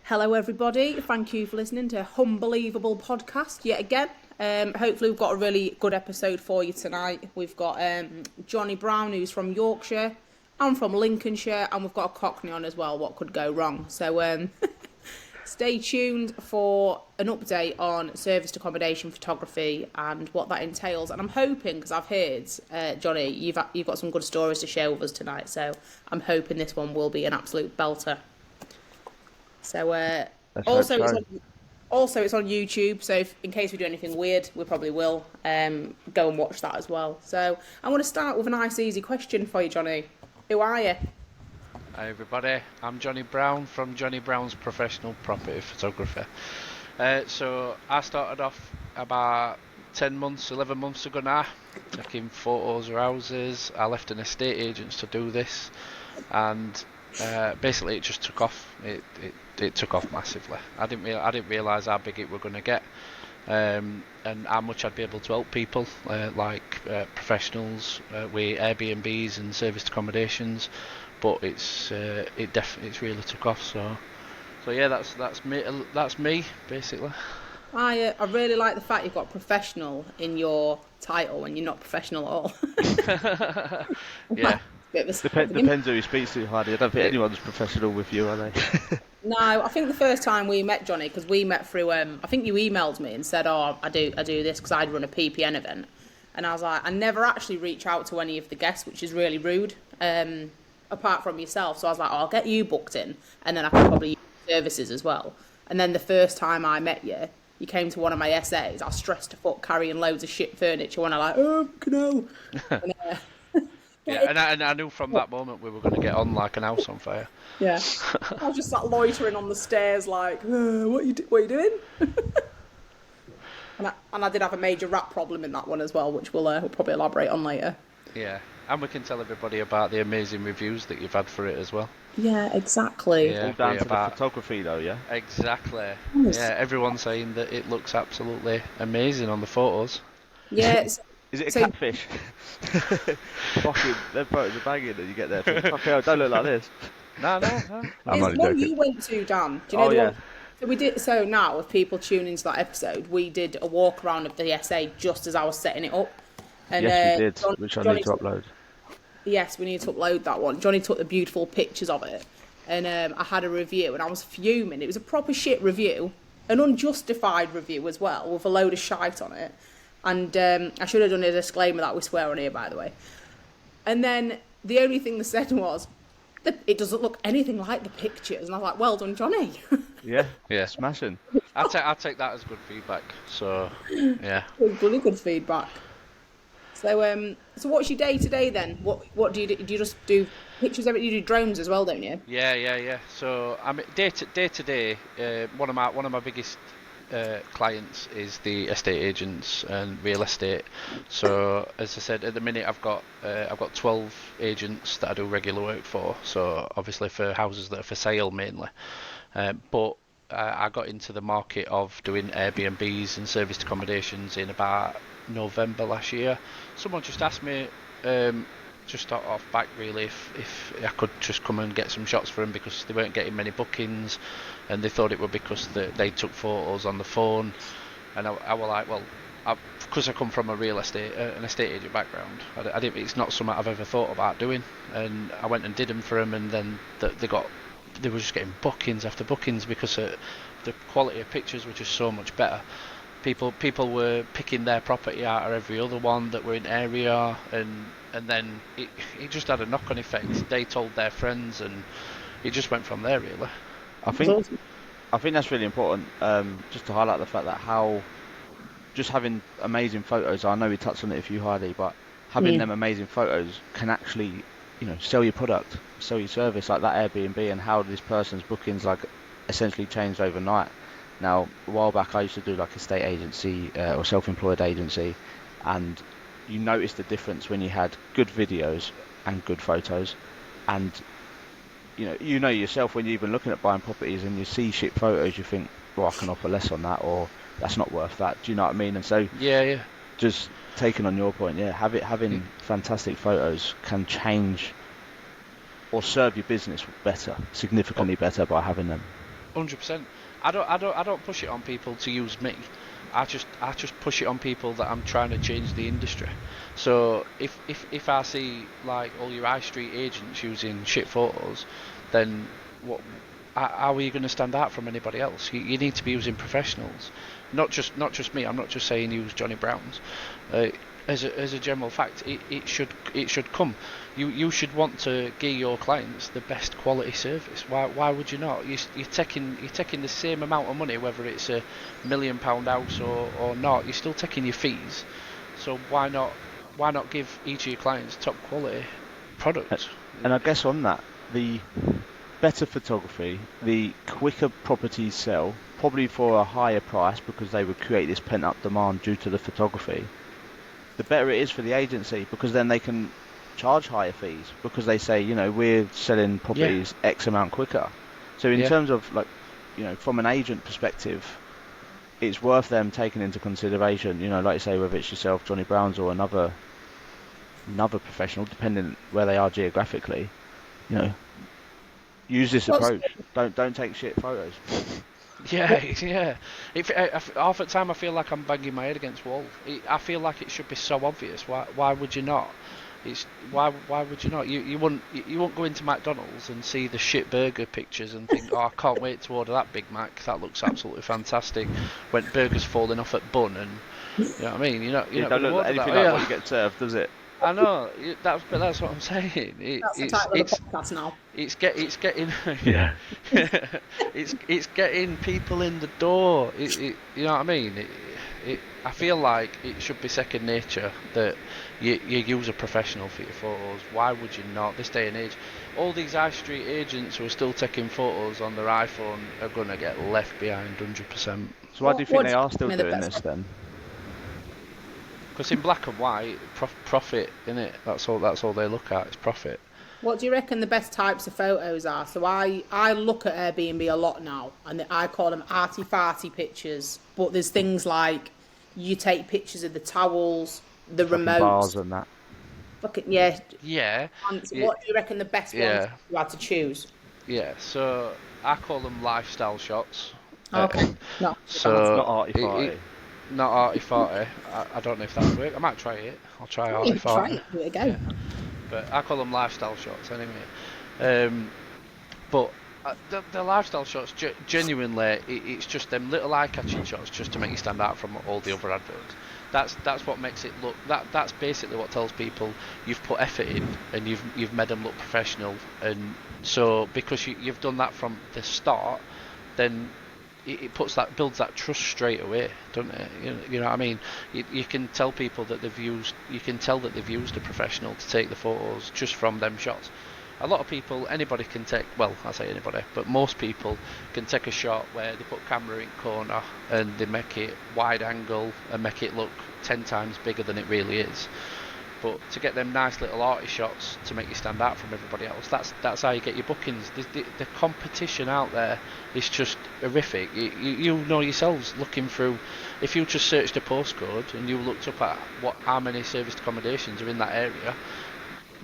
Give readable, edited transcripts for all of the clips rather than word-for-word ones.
Hello everybody, thank you for listening to Humberlievable Podcast yet again. Hopefully we've got a really good episode for you tonight. We've got Jonny Brown, who's from Yorkshire. I'm from Lincolnshire, and we've got a Cockney on as well. What could go wrong? So stay tuned for an update on serviced accommodation photography and what that entails. And I'm hoping, because I've heard, Jonny, you've got some good stories to share with us tonight. So I'm hoping this one will be an absolute belter. So also it's on YouTube. So in case we do anything weird, we probably will go and watch that as well. So I want to start with a nice, easy question for you, Jonny. Who are you? Hi everybody, I'm Jonny Brown from Jonny Brown's Professional Property Photography. So I started off about 11 months ago now, taking photos of houses. I left an estate agent to do this, and basically it just took off. It took off massively. I didn't realise how big it were going to get, and how much I'd be able to help people, professionals with Airbnbs and serviced accommodations. But it's really took off. So yeah, that's me basically. I really like the fact you've got professional in your title when you're not professional at all. Yeah. Depends who he speaks to, Hardy. I don't think anyone's professional with you, are they? No, I think the first time we met, Jonny, because we met through, I think you emailed me and said, I do this because I'd run a PPN event. And I was like, I never actually reach out to any of the guests, which is really rude, apart from yourself. So I was like, I'll get you booked in, and then I can probably use services as well. And then the first time I met you, you came to one of my essays. I was stressed to fuck carrying loads of shit furniture, and I'm like, oh, no. Yeah, and I knew from that moment we were going to get on like an house on fire. Yeah. I was just like loitering on the stairs like, what are you doing? and I did have a major rat problem in that one as well, which we'll probably elaborate on later. Yeah, and we can tell everybody about the amazing reviews that you've had for it as well. Yeah, exactly. Yeah, all down to the photography though, yeah? Exactly. Yes. Yeah, everyone's saying that it looks absolutely amazing on the photos. Yeah. Is it a catfish? Fucking, them photos are banging and you get there. Fucking hell, don't look like this. No. I'm only one joking. you went to, Dan. Do you know the yeah. one? So we did. So now, if people tune into that episode, we did a walk around of the SA just as I was setting it up. And, yes, we did, which I need to upload. Yes, we need to upload that one. Jonny took the beautiful pictures of it, and I had a review, and I was fuming. It was a proper shit review, an unjustified review as well, with a load of shite on it. And I should have done a disclaimer that we swear on here, by the way. And then the only thing they said was, it doesn't look anything like the pictures. And I was like, well done, Jonny. Yeah, smashing. I'll take that as good feedback. So, yeah. Really good feedback. So what's your day to day then? What do you do? Do you just do pictures? You do drones as well, don't you? Yeah. So I mean, day to day, one of my biggest clients is the estate agents and real estate. So as I said, at the minute I've got 12 agents that I do regular work for. So obviously for houses that are for sale mainly, but I got into the market of doing Airbnbs and serviced accommodations in about November last year. Someone just asked me, just off back really, if I could just come and get some shots for them because they weren't getting many bookings, and they thought it was because they took photos on the phone. And I was like, well, because I come from an estate agent background, I didn't. It's not something I've ever thought about doing, and I went and did them for them, and then they were just getting bookings after bookings because the quality of pictures were just so much better. People were picking their property out of every other one that were in area, and then it just had a knock-on effect. They told their friends, and it just went from there really. I think that's really important, just to highlight the fact that how just having amazing photos, I know we touched on it a few, Hardy, but having them amazing photos can actually, sell your product, sell your service, like that Airbnb, and how this person's bookings essentially changed overnight. Now, a while back I used to do like a estate agency or self-employed agency, and you noticed the difference when you had good videos and good photos. And you know yourself, when you're even looking at buying properties and you see shit photos, you think, well, I can offer less on that, or that's not worth that. Do you know what I mean? And so yeah, just taking on your point, having fantastic photos can change or serve your business better, significantly better by having them. 100%. I don't push it on people to use me. I just push it on people that I'm trying to change the industry. So if I see like all your high street agents using shit photos, then what? How are you going to stand out from anybody else? You need to be using professionals, not just me. I'm not just saying use Jonny Brown's. As a general fact, it should come. You should want to give your clients the best quality service. Why would you not? You're taking the same amount of money, whether it's a £1 million house or not. You're still taking your fees. So why not give each of your clients top quality products? And I guess on that, the better photography, the quicker properties sell, probably for a higher price because they would create this pent-up demand due to the photography. The better it is for the agency, because then they can charge higher fees because they say, we're selling properties X amount quicker. So in terms of from an agent perspective, it's worth them taking into consideration, like you say, whether it's yourself, Jonny Brown's, or another professional, depending where they are geographically. Use this approach. Don't take shit photos. Yeah. Half the time I feel like I'm banging my head against wall. I feel like it should be so obvious. Why would you not? Why would you not? You won't go into McDonald's and see the shit burger pictures and think, oh, I can't wait to order that Big Mac. That looks absolutely fantastic. When burgers falling off at bun, and you know what I mean. It don't look like anything like what you get served, does it? I know, that's what I'm saying. That's the title of the podcast now. It's getting it's getting people in the door. You know what I mean? I feel like it should be second nature that you use a professional for your photos. Why would you not? This day and age, all these high street agents who are still taking photos on their iPhone are going to get left behind 100%. So why do you think they are still doing this then? Because in black and white, profit, innit? That's all they look at, is profit. What do you reckon the best types of photos are? So I look at Airbnb a lot now, and I call them arty-farty pictures. But there's things like you take pictures of the towels, the remotes. Bars and that. Look at, yeah. Yeah. What do you reckon the best ones you had to choose? Yeah, so I call them lifestyle shots. Okay. No. So not arty-farty. Not arty-farty. I don't know if that would work. I might try it. I'll try arty-farty. Try it. Give it a go. Yeah. But I call them lifestyle shots anyway. But the lifestyle shots, genuinely, it's just them little eye-catching shots just to make you stand out from all the other adverts. That's what makes it look. That's basically what tells people you've put effort in and you've made them look professional. And so because you've done that from the start, then it builds that trust straight away, doesn't it? You know what I mean? You can tell people that you can tell that they've used a professional to take the photos just from them shots. A lot of people, anybody can take, well, I say anybody, but most people can take a shot where they put camera in corner and they make it wide angle and make it look 10 times bigger than it really is. But to get them nice little arty shots to make you stand out from everybody else, that's how you get your bookings. The competition out there is just horrific. You know yourselves, looking through, if you just searched a postcode and you looked up at how many serviced accommodations are in that area,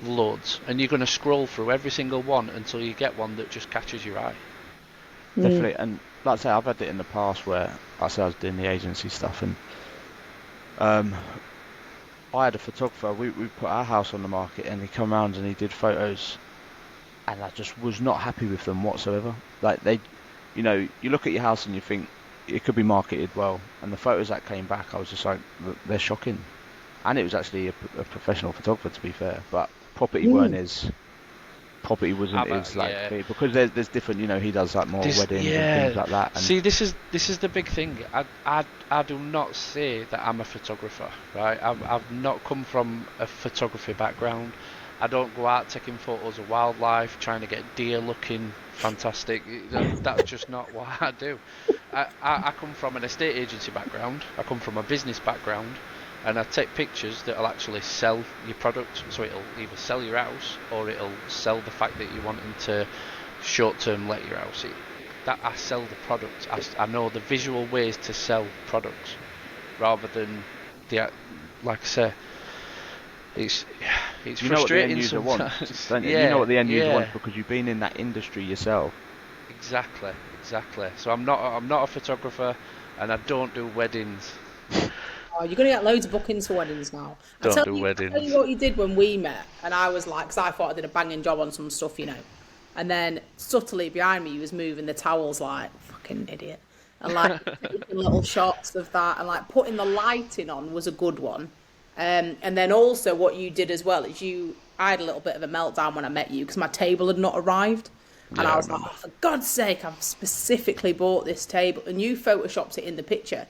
loads, and you're going to scroll through every single one until you get one that just catches your eye. Definitely, and like I say, I've had it in the past where I was doing the agency stuff, and I had a photographer, we put our house on the market, and he come around and he did photos, and I just was not happy with them whatsoever. Like you look at your house and you think it could be marketed well, and the photos that came back, I was just like, they're shocking. And it was actually a professional photographer, to be fair, but property wasn't as like, because there's different, he does like more weddings and things like that. And see, this is the big thing. I do not say that I'm a photographer, right? I've not come from a photography background. I don't go out taking photos of wildlife, trying to get deer looking fantastic. That's just not what I do. I come from an estate agency background. I come from a business background. And I take pictures that will actually sell your product, so it'll either sell your house or it'll sell the fact that you're wanting to short-term let your house. I sell the product. I know the visual ways to sell products, rather than like I say, it's frustrating sometimes. You know what the end user wants because you've been in that industry yourself. Exactly. So I'm not a photographer, and I don't do weddings. Oh, you're gonna get loads of bookings for weddings now. Don't do I tell you weddings. what you did when we met, and I was like, because I thought I did a banging job on some stuff, and then subtly behind me, you was moving the towels like fucking idiot, and like taking little shots of that, and like putting the lighting on was a good one. And then also what you did as well is I had a little bit of a meltdown when I met you because my table had not arrived. And Yeah, I I was like, remember. oh, for God's sake, I've specifically bought this table. And you photoshopped it in the picture.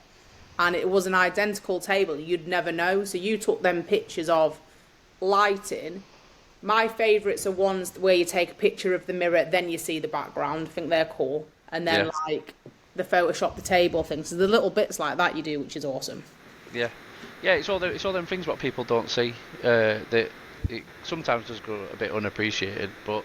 And it was an identical table. You'd never know. So you took them pictures of lighting. My favourites are ones where you take a picture of the mirror, then you see the background. I think they're cool. And then, Yeah. like, the Photoshop the table thing. So the little bits like that you do, which is awesome. Yeah. It's all them things what people don't see. That it sometimes does go a bit unappreciated, but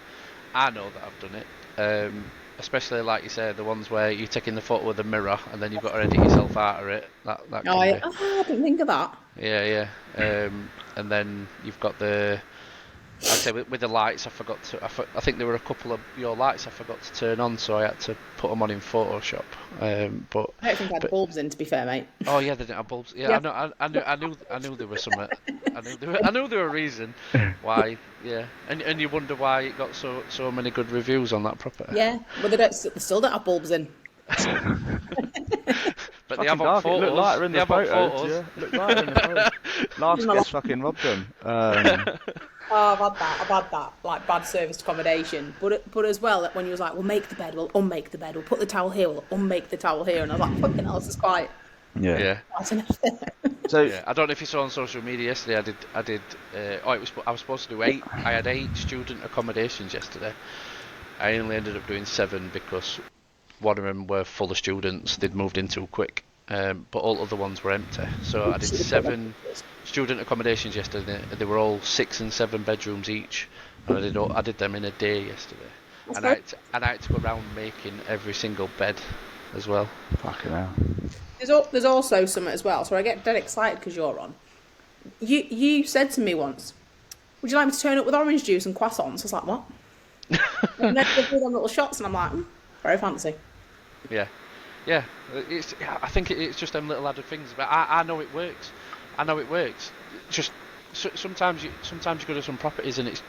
I know that I've done it. Especially like you say, the ones where you're taking the photo with a mirror and then you've got to edit yourself out of it. That Oh, can be. I didn't think of that. Yeah. And then you've got I'd say with the lights, I think there were a couple of your lights I forgot to turn on, so I had to put them on in Photoshop. But I don't think I had bulbs in, to be fair, mate. oh yeah, they didn't have bulbs. Yeah, Yeah. I knew there was something. I knew there were a reason why. Yeah, and you wonder why it got so many good reviews on that property. Yeah, but they still don't have bulbs in. But they Fucking have on dark. It photos. looked lighter in They the have on photos. photos. Yeah, looked lighter in the photos. Last guest fucking robbed them. Oh, I've had that, like bad serviced accommodation. But as well, when you was like, we'll make the bed, we'll unmake the bed, we'll put the towel here, we'll unmake the towel here, and I was like, fucking hell, this is quite. Yeah. So Yeah, I don't know if you saw on social media yesterday. I was supposed to do 8. I had 8 student accommodations yesterday. I only ended up doing 7 because one of them were full of students. They'd moved in too quick, but all other ones were empty. So I did 7 student accommodations yesterday. They were all 6 and 7 bedrooms each, and I did them in a day yesterday. And I had to go around making every single bed as well. fucking hell. There's also something as well, so I get dead excited because you're on. You said to me once, would you like me to turn up with orange juice and croissants? I was like, what? And then they do them little shots, and I'm like, very fancy. Yeah. I think it's just them little added things, but I know it works. Just sometimes you go to some properties and it's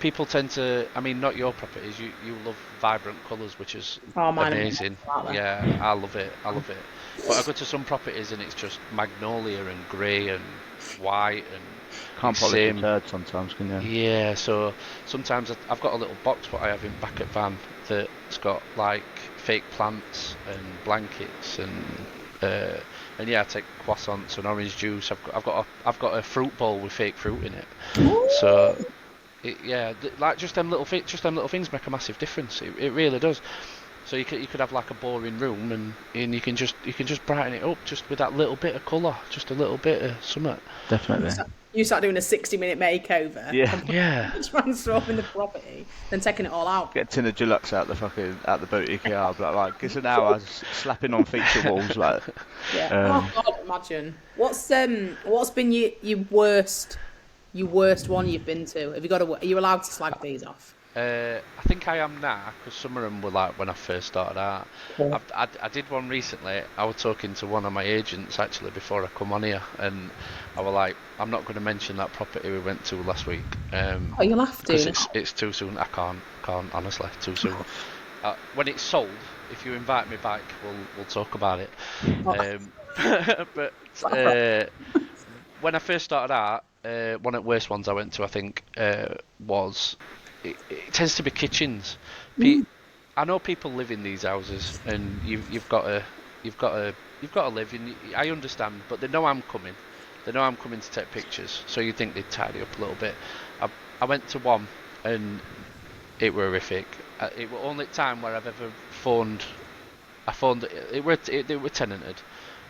people tend to. I mean, not your properties. You love vibrant colours, which is amazing. Yeah, I love it. But I go to some properties and it's just magnolia and grey and white and. Can't polish your turd sometimes, can you? Yeah, so sometimes I've got a little box what I have in back at van that's got like fake plants and blankets and yeah, I take croissants and orange juice. I've got a fruit bowl with fake fruit in it. Ooh. So like just them little things make a massive difference. It really does. So you could have like a boring room and you can just brighten it up just with that little bit of colour, just a little bit of something. Definitely. You start doing a 60-minute makeover. Yeah. Transforming the property, then taking it all out. Get tin of Dulux out the boutique yard, like it's an hour slapping on feature walls, like. Yeah. Oh God, imagine. What's been your worst one you've been to? Are you allowed to slag these off? I think I am now, because some of them were like when I first started out. Yeah. I did one recently. I was talking to one of my agents actually before I come on here, and I was like, I'm not going to mention that property we went to last week. Oh, you'll have to. Because it's too soon. I can't honestly, too soon. When it's sold, if you invite me back, we'll talk about it. But when I first started out, one of the worst ones I went to, I think, was. It tends to be kitchens. I know people live in these houses, and you've got to live. And I understand, but they know I'm coming. They know I'm coming to take pictures, so you think they'd tidy up a little bit. I went to one, and it were horrific. It were only time where I've ever phoned. It were tenanted,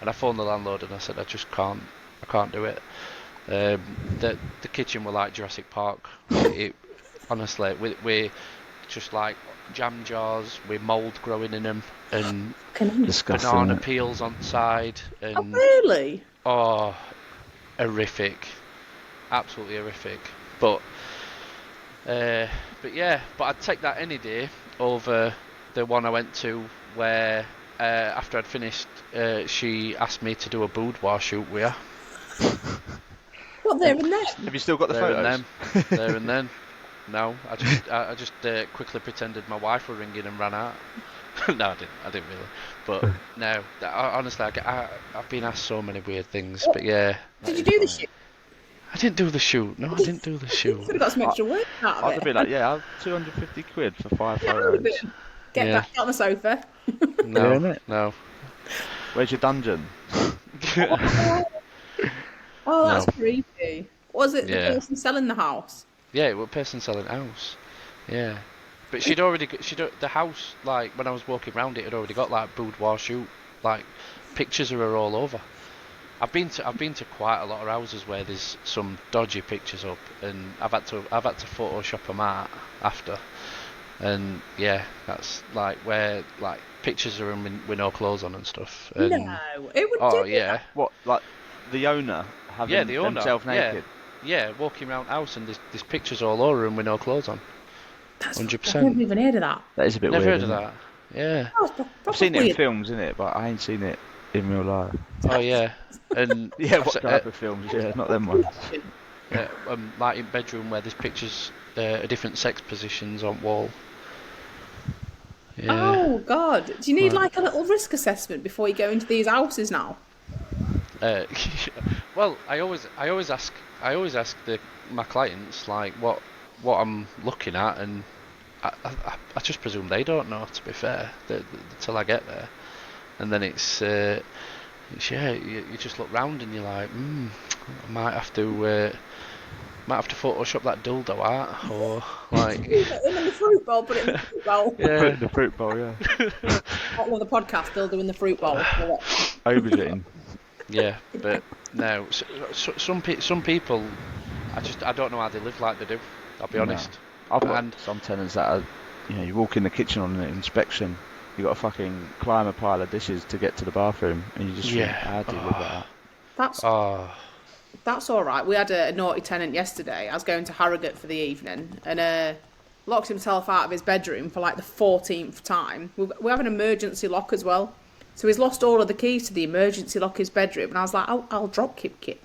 and I phoned the landlord and I said I can't do it. The kitchen were like Jurassic Park. Honestly, we just like jam jars with mould growing in them and Disgusting, banana peels on the side. And, oh, really? Oh, horrific. Absolutely horrific. But I'd take that any day over the one I went to where after I'd finished, she asked me to do a boudoir shoot with her. What, there and then? Have you still got the There photos? and then. There and then. No, I just quickly pretended my wife were ringing and ran out. No, I didn't really. But no, honestly, I've been asked so many weird things. But yeah. Did you do the shoot? I didn't do the shoot. No, I didn't do the shoot. Could have got some extra work out of I'd it. be like, yeah, 250 quid for 5 Yeah, photos. Get back on the sofa. No, Yeah, innit? no. Where's your dungeon? Oh, that's No. creepy. Was it the Yeah. person selling the house? Yeah, it was a person selling a house. Yeah. But the house, like, when I was walking around it, had already got, like, boudoir shoot, like, pictures of her all over. I've been to quite a lot of houses where there's some dodgy pictures up, and I've had to Photoshop them out after. And yeah, that's like where, like, pictures of them with no clothes on and stuff. And, No, it would oh do yeah. What, like the owner having The owner, themselves naked? Yeah, walking around the house and there's pictures all over him with no clothes on. That's 100%. I've never even heard of that. That is a bit Never weird. heard of isn't it? that. Yeah. I've seen it in films, innit? But I ain't seen it in real life. Oh yeah. And Yeah, what type of films? Yeah, not them ones. like in bedroom where there's pictures of different sex positions on wall. Yeah. Oh God! Do you need like a little risk assessment before you go into these houses now? Well, I always ask my clients, like, what I'm looking at, and I just presume they don't know, to be fair, till I get there, and then it's you just look round and you're like, I might have to Photoshop that dildo out, or like. Put it in the fruit bowl. Put it in the fruit bowl. Yeah. The fruit bowl, yeah. Bottle of the podcast, they'll do in the fruit bowl. Aubergine. Yeah, but no, some people, I don't know how they live like they do. I'll be honest. I've got And- some tenants that are, you walk in the kitchen on an inspection, you got to fucking climb a pile of dishes to get to the bathroom, and you just think, how do you live that? That's all right. We had a naughty tenant yesterday. I was going to Harrogate for the evening, and locked himself out of his bedroom for like the 14th time. We have an emergency lock as well, so he's lost all of the keys to the emergency lock in his bedroom. And I was like, I'll drop kick you.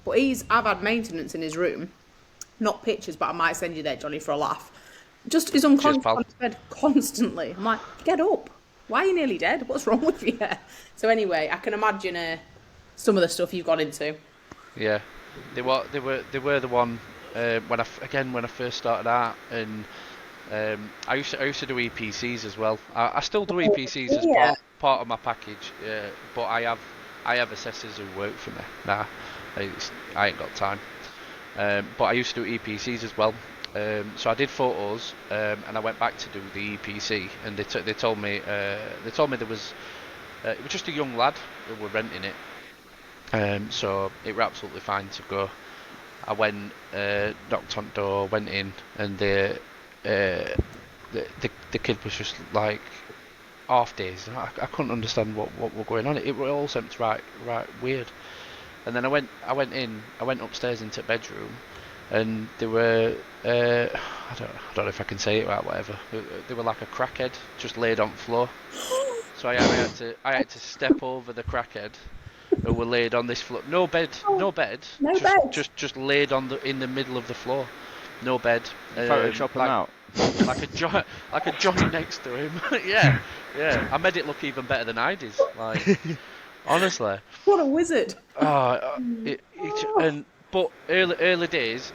But I've had maintenance in his room, not pictures, but I might send you there, Johnny, for a laugh. Just he's unconscious on his bed constantly. I'm like, get up. Why are you nearly dead? What's wrong with you? So anyway, I can imagine some of the stuff you've gone into. Yeah, they were the one when I first started out, and I used to do EPCs as well. I still do EPCs as part of my package, but I have assessors who work for me now. I ain't got time, but I used to do EPCs as well. So I did photos, and I went back to do the EPC, and they told me there was it was just a young lad who were renting it. So it was absolutely fine to go. I went, knocked on the door, went in, and the kid was just like half dazed. I couldn't understand what was going on. It all seemed right weird. And then I went upstairs into the bedroom, and they were I don't know if I can say it right, whatever. They were like a crackhead just laid on the floor. So I had to step over the crackhead, who were laid on this floor. No bed. Just laid in the middle of the floor. No bed. Photoshop him out. Like a Johnny next to him. yeah. I made it look even better than I did. Like, honestly. What a wizard. But early days,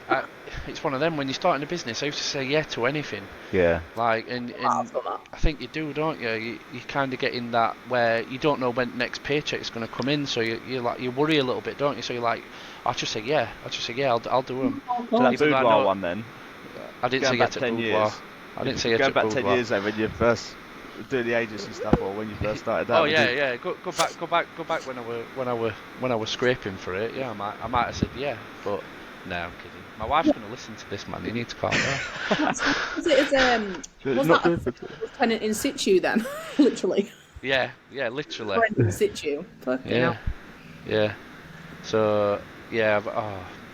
it's one of them. When you're starting a business, I used to say yeah to anything. Yeah. Like, and I think you do, don't you? You kind of get in that where you don't know when next paycheck's going to come in, so you worry a little bit, don't you? So you're like, I'll just say yeah. I'll do them. So that boudoir one then. I didn't say yeah to boudoir. I didn't say yeah to boudoir. Go back 10 years then when you first do the agency stuff, or when you first started out. Oh yeah. Go back when I was scraping for it. Yeah, I might have said yeah, but no, I'm kidding. My wife's going to listen to this, man. You need to calm down. Was that a tenant in situ then? Literally. Yeah, literally. In situ. Yeah. So yeah,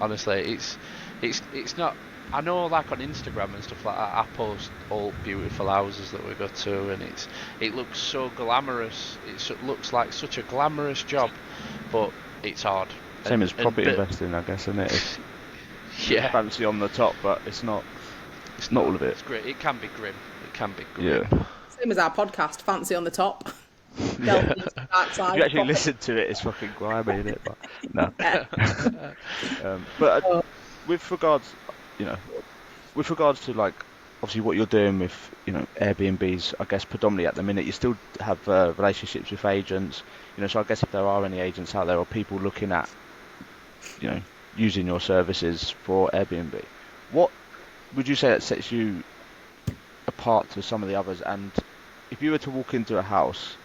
honestly, it's not. I know, like on Instagram and stuff like that, I post all beautiful houses that we go to, and it looks so glamorous. It looks like such a glamorous job, but it's hard. Same as property investing, I guess, isn't it? It's fancy on the top, but it's not. It's not all of it. It's great. It can be grim. Yeah. Same as our podcast, fancy on the top. If you actually listen to it, it's fucking grimy, isn't it? But no. But with regards to like obviously what you're doing with Airbnbs, I guess predominantly at the minute you still have relationships with agents. So I guess if there are any agents out there or people looking at using your services for Airbnb, what would you say that sets you apart to some of the others? And if you were to walk into a house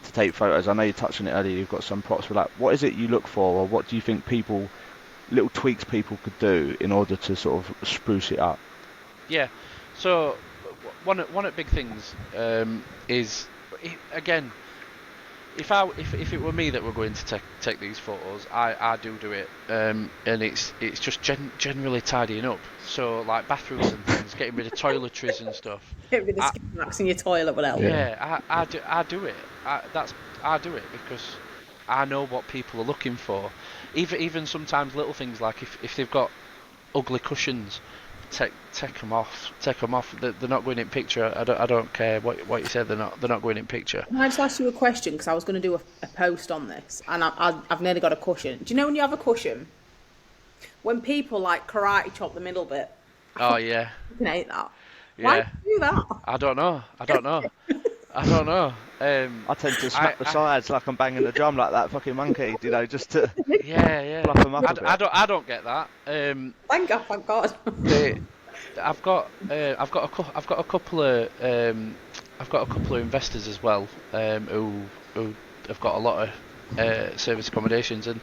to take photos, I know you touched on it earlier, you've got some props for that. What is it you look for, or what do you think little tweaks people could do in order to sort of spruce it up? Yeah. So one of the big things is, again, if it were me that were going to take these photos, I do it, and it's just generally tidying up. So like bathrooms and things, getting rid of toiletries and stuff. Get rid of skid marks in your toilet, whatever. Yeah, I do it. I do it because I know what people are looking for. Even sometimes little things like if they've got ugly cushions, take them off. They're not going in picture. I don't care what you said. They're not going in picture. Can I just ask you a question? Because I was going to do a post on this, and I've nearly got a cushion. Do you know when you have a cushion, when people like karate chop the middle bit? Oh yeah. I hate that. Yeah. Why do you do that? I don't know. I tend to smack the sides like I'm banging the drum like that fucking monkey, just to fluff them up a bit. I don't get that. Thank God. I've got a couple of investors as well who have got a lot of service accommodations, and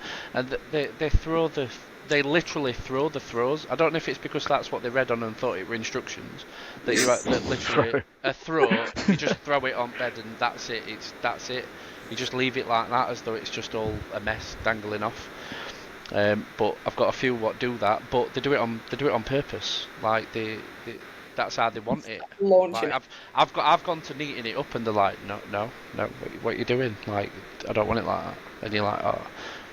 they literally throw the throws. I don't know if it's because that's what they read on and thought it were instructions. That literally a throw, you just throw it on bed and that's it. That's it. You just leave it like that as though it's just all a mess dangling off. But I've got a few what do that, but they do it on purpose. Like that's how they want it. Launching like, I've gone to neaten it up and they're like, no, what are you doing? Like, I don't want it like that. And you're like, oh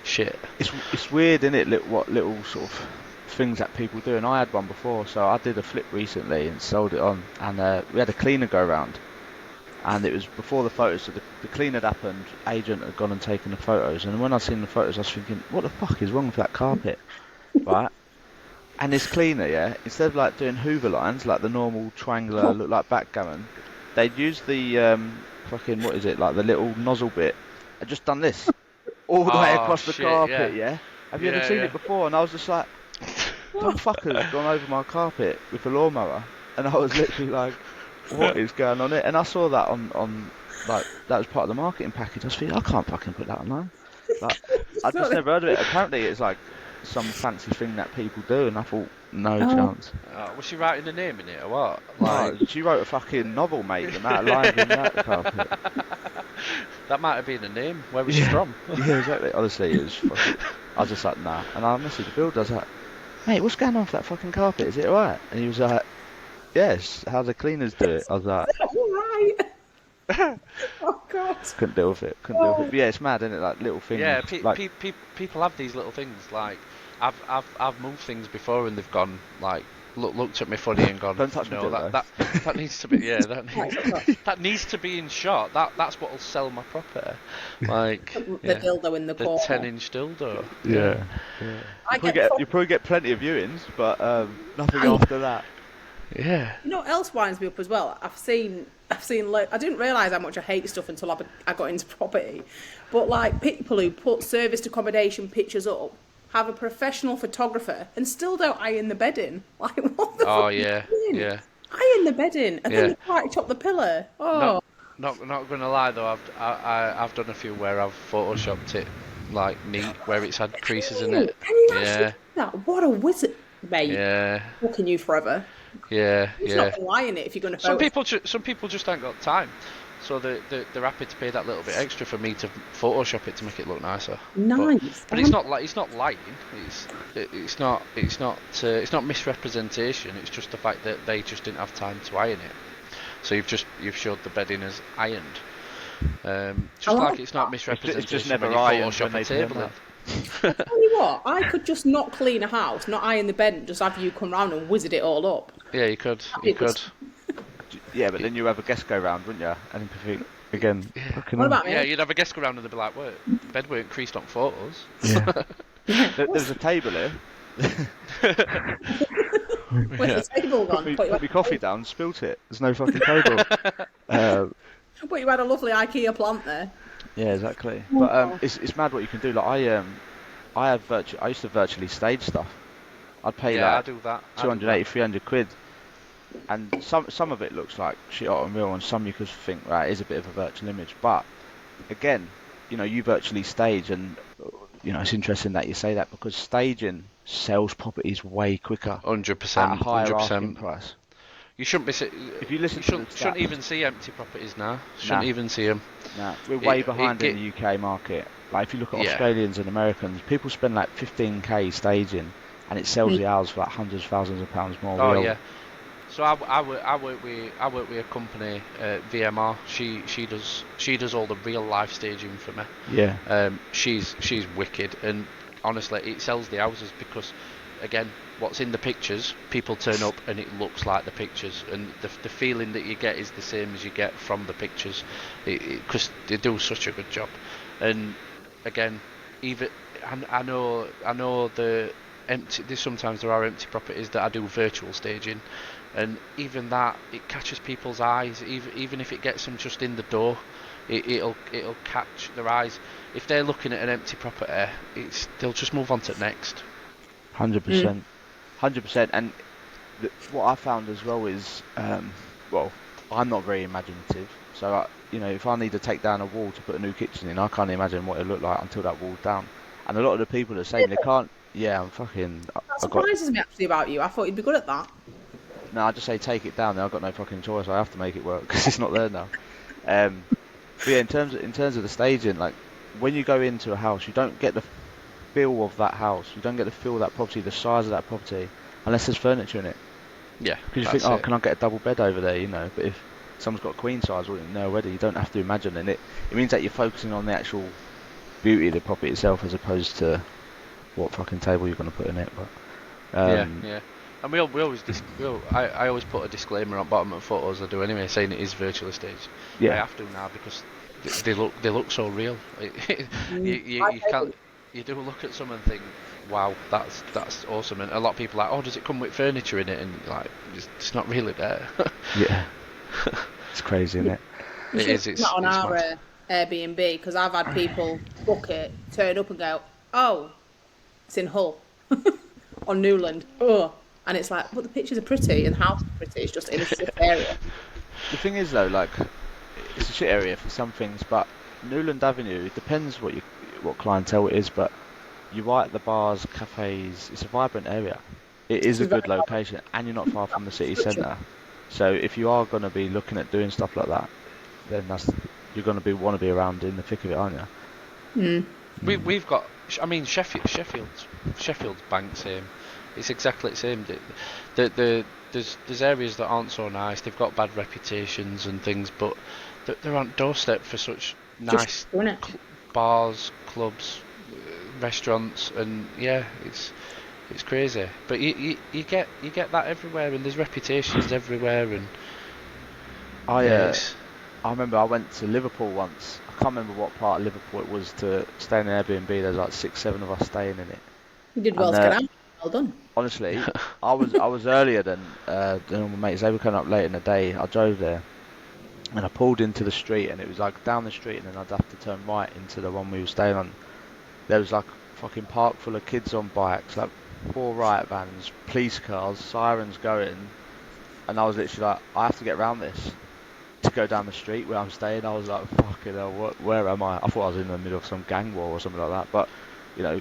shit. It's weird, isn't it? What little sort of things that people do. And I had one before, so I did a flip recently and sold it on, and we had a cleaner go around, and it was before the photos, so the clean had happened, agent had gone and taken the photos, and when I seen the photos I was thinking, what the fuck is wrong with that carpet? Right? And this cleaner, instead of like doing hoover lines like the normal triangular look like backgammon, they'd use the fucking, what is it, like the little nozzle bit, and just done this all the way across the carpet. Have you ever seen it before? And I was just like, some fucker's gone over my carpet with a lawnmower, and I was literally like, what is going on here? And I saw that on like, that was part of the marketing package. I was thinking, I can't fucking put that online. Like, I just never heard of it. Apparently it's like some fancy thing that people do, and I thought, no chance. Was she writing a name in it or what? Like, no, she wrote a fucking novel, mate, the amount of lines in that carpet. That might have been a name. Where was she from? Yeah, exactly. Honestly, it was fucking... I was just like, nah. And I messaged the builder, I was like, mate, what's going on with that fucking carpet? Is it alright? And he was like, yes, how the cleaners do it. I was like... alright? Oh, God. Couldn't deal with it. But yeah, it's mad, isn't it? Like, little things. Yeah, like... people have these little things. Like, I've moved things before and they've gone, like, looked at me funny and gone, don't touch no, me, that needs to be, that needs to be in shot. That's what'll sell my property. Like the dildo in the corner. 10-inch dildo. Yeah. You probably get plenty of viewings, but nothing after that. Yeah. You know what else winds me up as well? I've seen. I didn't realise how much I hate stuff until I got into property. But like people who put serviced accommodation pictures up, have a professional photographer, and still don't iron the bedding. Like, what the fuck? Yeah. Iron the bedding, and then you quite chop the pillow. Oh. Not gonna lie though, I've done a few where I've photoshopped it like neat, where it's had creases in it. Can you actually do that? What a wizard, mate. Yeah. Walking you forever. Yeah. You're not gonna lie in it if you're gonna. Some people just ain't got time. So they're happy to pay that little bit extra for me to Photoshop it to make it look nicer. Nice. But it's not lying. It's not misrepresentation. It's just the fact that they just didn't have time to iron it. So you've showed the bedding as ironed. Just like it's not misrepresentation. It's just never when you ironed Photoshop when a they table in. Tell you what, I could just not clean a house, not iron the bed, and just have you come round and wizard it all up. Yeah, you could. You could. Yeah, but then you have a guest go round, wouldn't you? And again. What about me? Yeah, you'd have a guest go round and they'd be like, "What? Bed weren't creased on photos." Yeah. There's a table here. Where's the table gone? Put your coffee down, spilt it. There's no fucking table. But you had a lovely IKEA plant there. Yeah, exactly. But it's mad what you can do. Like I used to virtually stage stuff. I'd pay I like do that. 280, 300 quid. And some of it looks like shit hot and real, and some you could think, right, it is a bit of a virtual image. But again, you virtually stage, and it's interesting that you say that, because staging sells properties way quicker. 100%. At a higher asking 100%. price. You shouldn't be. If you listen to the stats, shouldn't even see empty properties now. Shouldn't even see them. Nah, we're way behind in the UK market. Like if you look at Australians and Americans, people spend like 15k staging, and it sells the house for like hundreds of thousands of pounds more. Oh yeah. So I work with a company, VMR. She does all the real life staging for me. Yeah. She's wicked, and honestly, it sells the houses because, again, what's in the pictures, people turn up and it looks like the pictures, and the feeling that you get is the same as you get from the pictures, because they do such a good job. And again, even I know sometimes there are empty properties that I do virtual staging, and even that, it catches people's eyes. Even if it gets them just in the door, it'll catch their eyes. If they're looking at an empty property, they'll just move on to the next. 100%. 100%. And what I found as well is, I'm not very imaginative. So, if I need to take down a wall to put a new kitchen in, I can't imagine what it looked like until that wall's down. And a lot of the people are saying they can't. Yeah, I'm fucking. That surprises me actually about you. I thought you'd be good at that. No, I just say take it down. Then I've got no fucking choice. I have to make it work because it's not there now. But yeah, in terms of the staging, like when you go into a house, you don't get the feel of that house. You don't get the feel of that property, the size of that property, unless there's furniture in it. Yeah. Because you think, can I get a double bed over there? But if someone's got a queen size, already, you don't have to imagine. And it means that you're focusing on the actual beauty of the property itself, as opposed to what fucking table you're going to put in it. But yeah. And we always I always put a disclaimer on bottom of photos I do anyway, saying it is virtually staged. Yeah. I have to now because they look so real. You do look at some and think, wow, that's awesome. And a lot of people are like, oh, does it come with furniture in it? And like, it's not really there. Yeah. It's crazy, isn't it? It is. It's not on it's our Airbnb, because I've had people book it, turn up and go, oh, it's in Hull on Newland. Oh. And it's like, but the pictures are pretty and the house is pretty. It's just in a shit area. The thing is, though, like, it's a shit area for some things, but Newland Avenue, it depends what clientele it is, but you're right at the bars, cafes. It's a vibrant area. It is a good location, and you're not far from the city centre. So if you are going to be looking at doing stuff like that, then you're going to want to be around in the thick of it, aren't you? We've got, I mean, Sheffield's bank same. It's exactly the same. There's areas that aren't so nice. They've got bad reputations and things, but they're on doorstep for such nice bars, clubs, restaurants, and yeah, it's crazy. But you get that everywhere, and there's reputations everywhere, and I remember I went to Liverpool once. I can't remember what part of Liverpool it was, to stay in an Airbnb. There's like 6-7 of us staying in it. You did well to get out. Well done. Honestly, I was earlier than my mates. They were coming up late in the day. I drove there, and I pulled into the street, and it was like down the street, and then I'd have to turn right into the one we were staying on. There was like a fucking park full of kids on bikes, like 4 riot vans, police cars, sirens going, and I was literally like, I have to get around this to go down the street where I'm staying. I was like, fucking hell, where am I? I thought I was in the middle of some gang war or something like that, but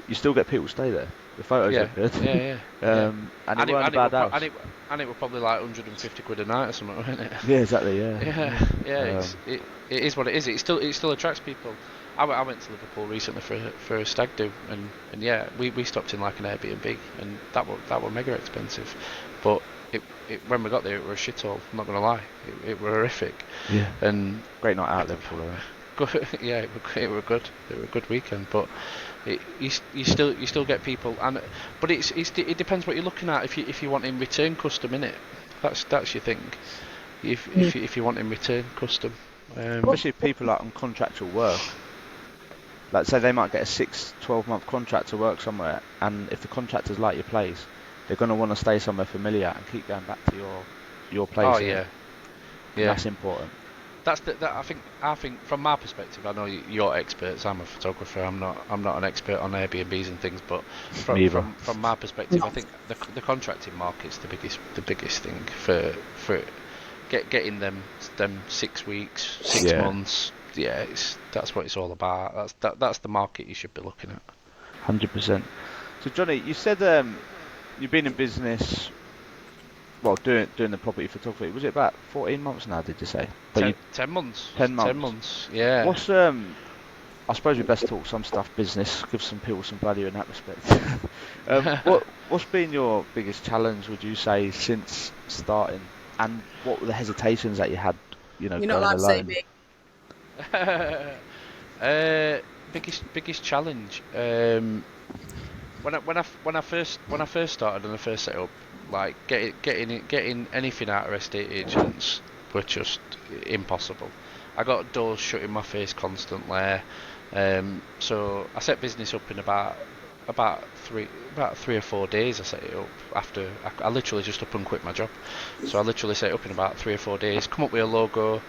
you still get people stay there. The photos Yeah, are good. yeah, yeah. And it weren't a bad house. And it were probably like 150 quid a night or something, wasn't it? Yeah, exactly. Yeah. It is what it is. It still attracts people. I went to Liverpool recently for a stag do, and yeah, we stopped in like an Airbnb, and that were mega expensive, but it when we got there, it were a shithole. I'm not gonna lie, it were horrific. Yeah. And Great night out Liverpool. yeah, it were good. It were a good weekend, but you still get people, but it depends what you're looking at. If you want in return custom, innit? That's your thing. If you want in return custom, especially if people are on contractual work. Like, say they might get a 6-12 month contract to work somewhere, and if the contractors like your place, they're going to want to stay somewhere familiar and keep going back to your place. Oh yeah, yeah. That's important. I think from my perspective, I know you're experts. I'm a photographer. I'm not an expert on Airbnbs and things, but from my perspective, I think the contracting market's the biggest thing for getting them 6 weeks, 6 months. Yeah, that's what it's all about. That's the market you should be looking at. 100%. So Johnny, you said you've been in business, well, doing the property photography. Was it about 14 months now? Did you say? 10 months. 10 months. 10 months. Yeah. What's I suppose we best talk some stuff business, give some people some value in that respect. What's been your biggest challenge, would you say, since starting, and what were the hesitations that you had? You're not allowed to say big. Biggest challenge. When I first started and I first set up, like getting anything out of estate agents were just impossible. I got doors shut in my face constantly. So I set business up in about 3 or 4 days. I set it up after I literally just up and quit my job. So I literally set it up in about 3 or 4 days. Come up with a logo.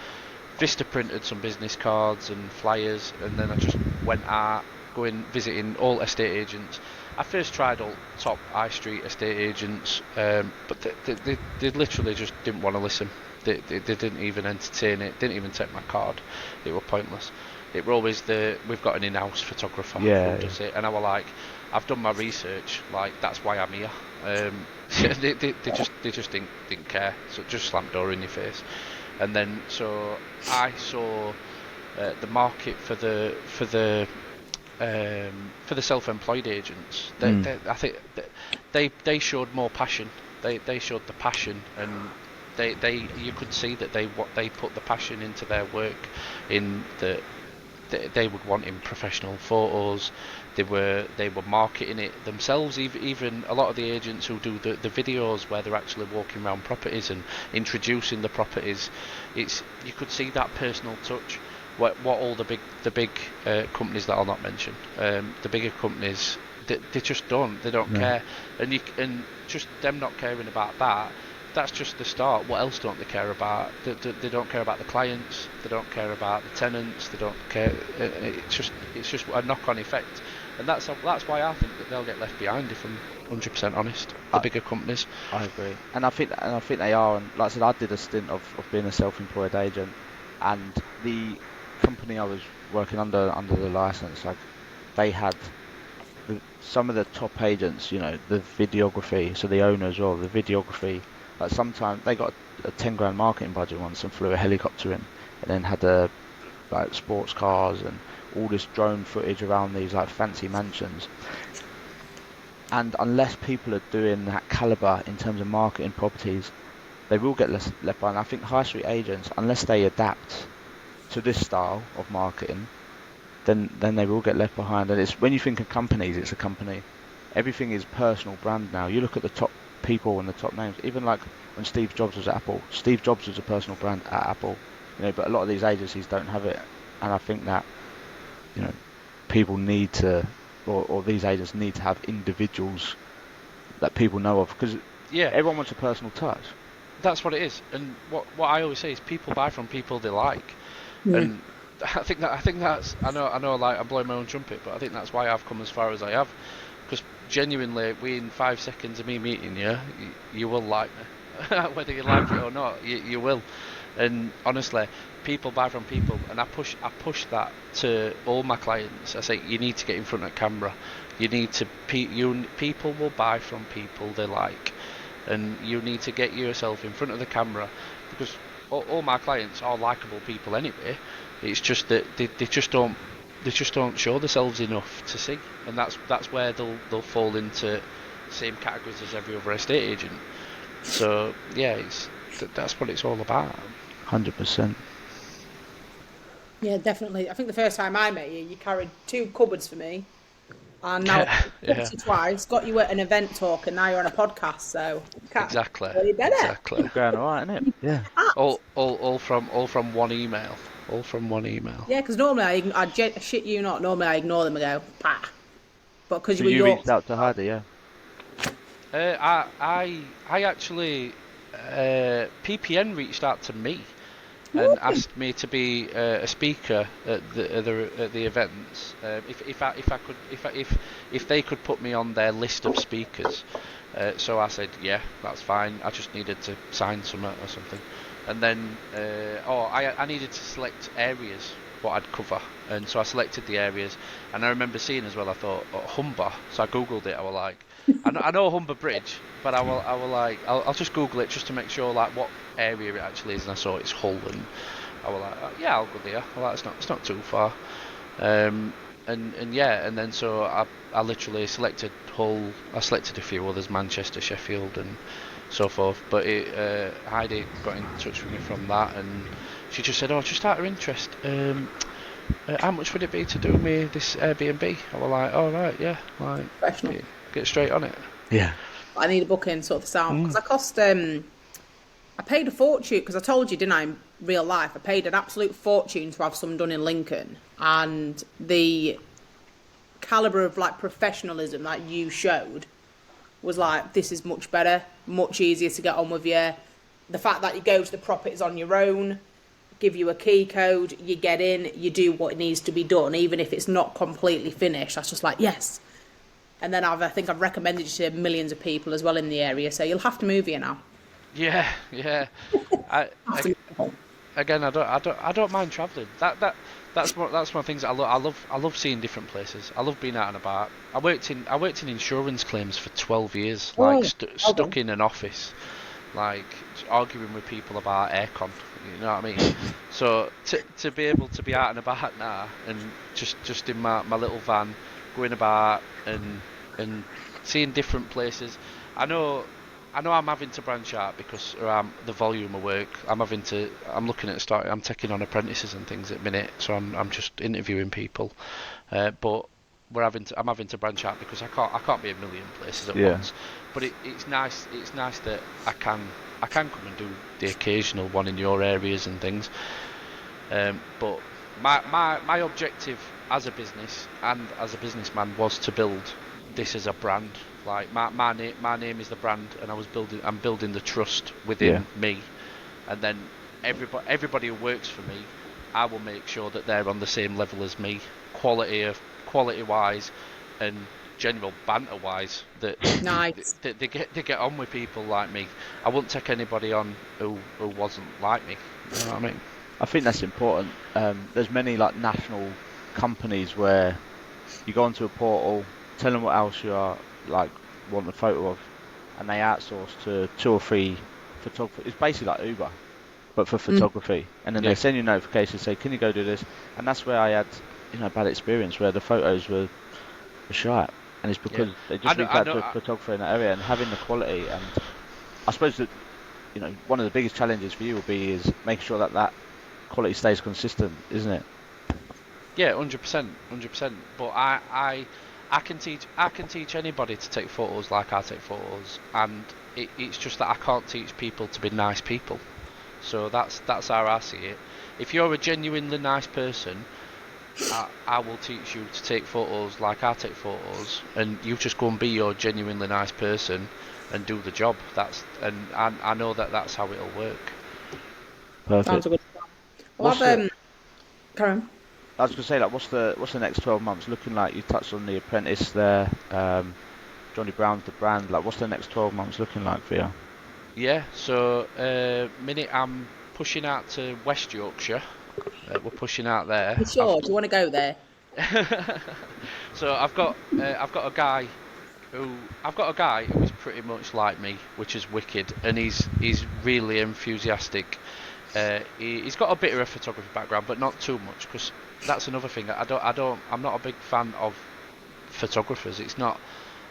Vista printed some business cards and flyers, and then I just went out, going visiting all estate agents. I first tried all top high street estate agents, but they literally just didn't want to listen. They didn't even entertain it, didn't even take my card. It were pointless. It were always we've got an in-house photographer who does it, and I were like, I've done my research, like that's why I'm here. They just didn't care, so just slammed door in your face. And then so I saw the market for the self-employed agents. I think they showed more passion. They showed the passion, and you could see that they put the passion into their work. They would want in professional photos. They were marketing it themselves. Even a lot of the agents who do the videos where they're actually walking around properties and introducing the properties, you could see that personal touch. What all the big companies that I'll not mention, the bigger companies, they just don't care, and just them not caring about that. That's just the start. What else don't they care about? They don't care about the clients. They don't care about the tenants. They don't care. It's just a knock-on effect, and that's why I think that they'll get left behind. If I'm 100% honest, the bigger companies. I agree, and I think they are. And like I said, I did a stint of being a self-employed agent, and the company I was working under the license, like they had some of the top agents. The videography. So the owner as well, the videography. Like sometimes they got a 10 grand marketing budget once and flew a helicopter in, and then had like sports cars and all this drone footage around these like fancy mansions. And unless people are doing that caliber in terms of marketing properties, they will get left behind. I think high street agents, unless they adapt to this style of marketing, then they will get left behind. And it's when you think of companies, it's a company. Everything is personal brand now. You look at the top people and the top names, even like when Steve Jobs was at Apple. Steve Jobs was a personal brand at Apple, but a lot of these agencies don't have it, and I think that people need to, or these agents need to have individuals that people know of, because everyone wants a personal touch. That's what it is, and what I always say is people buy from people they like, and I think that's I know like I'm blowing my own trumpet, but I think that's why I've come as far as I have. Because genuinely, within 5 seconds of me meeting you, you will like me. Whether you like it or not, you will. And honestly, people buy from people, and I push that to all my clients. I say you need to get in front of camera. You need to people will buy from people they like, and you need to get yourself in front of the camera, because all my clients are likable people anyway. It's just that they just don't show themselves enough to see, and that's where they'll fall into the same categories as every other estate agent. So yeah, that's what it's all about. 100%. Yeah, definitely. I think the first time I met you, you carried 2 cupboards for me, and now Yeah. twice, got you at an event talk, and now you're on a podcast. So Exactly. It's going all right, isn't it? Yeah. All from one email. All from one email. Yeah, because normally I shit you not. Normally I ignore them and go, pah. But because So you were you York, reached out to Heidi, yeah? I actually PPN reached out to me and asked me to be a speaker at the events. If they could put me on their list of speakers. So I said, yeah, that's fine. I just needed to sign something or something. And then I needed to select areas what I'd cover, and so I selected the areas. And I remember seeing as well, I thought, Humber, so I googled it. I was like, I know Humber Bridge, but I'll just Google it just to make sure like what area it actually is. And I saw it's Hull, and I was like, yeah, I'll go there. Well, it's not too far. And then so I literally selected Hull. I selected a few others, Manchester, Sheffield, and so forth. But Heidi got in touch with me from that, and she just said, just out of interest, how much would it be to do me this Airbnb? I was like, oh right, yeah, like professional. Get straight on it. Yeah. I need a booking sort of sound because I cost. I paid a fortune because I told you, didn't I? In real life, I paid an absolute fortune to have some done in Lincoln, and the caliber of like professionalism that you showed was like, this is much better, much easier to get on with you. The fact that you go to the properties on your own, give you a key code, you get in, you do what needs to be done, even if it's not completely finished. That's just like, yes. And then I think I've recommended you to millions of people as well in the area, so you'll have to move here now. Yeah. Again, I don't mind travelling. That's one of the things that I love seeing different places. I love being out and about. I worked in insurance claims for 12 years, stuck in an office, like arguing with people about aircon. You know what I mean? So to be able to be out and about now, and just in my little van, going about and seeing different places. I know I'm having to branch out because the volume of work. I'm looking at I'm taking on apprentices and things at the minute, so I'm just interviewing people. But I'm having to branch out because I can't be a million places at once. But it's nice that I can come and do the occasional one in your areas and things. But my objective as a business and as a businessman was to build this as a brand. Like my name is the brand, and I'm building the trust within me, and then everybody who works for me, I will make sure that they're on the same level as me, quality wise, and general banter wise. That nice. they get on with people like me. I wouldn't take anybody on who wasn't like me. You know what I mean? I think that's important. There's many like national companies where you go onto a portal, tell them what else you are like want a photo of, and they outsource to 2 or 3 photographers. It's basically like Uber, but for photography. And then they send you notifications, say, can you go do this? And that's where I had bad experience where the photos were shite, and it's because they just reached out to a photographer in that area, and having the quality. And I suppose that one of the biggest challenges for you will be is making sure that quality stays consistent, isn't it? Yeah, 100%. But I can teach anybody to take photos like I take photos, and it's just that I can't teach people to be nice people. So that's how I see it. If you're a genuinely nice person, I will teach you to take photos like I take photos, and you just go and be your genuinely nice person and do the job. I know that's how it'll work. Perfect. Sounds a good plan. Well, Karen. I was going to say, like, what's the next 12 months looking like? You touched on The Apprentice there. Jonny Brown's the brand. Like, what's the next 12 months looking like for you? Yeah. So minute I'm pushing out to West Yorkshire. We're pushing out there. You sure? Do you want to go there? So I've got a guy who is pretty much like me, which is wicked, and he's really enthusiastic. He's got a bit of a photography background, but not too much, because that's another thing. I'm not a big fan of photographers. It's not.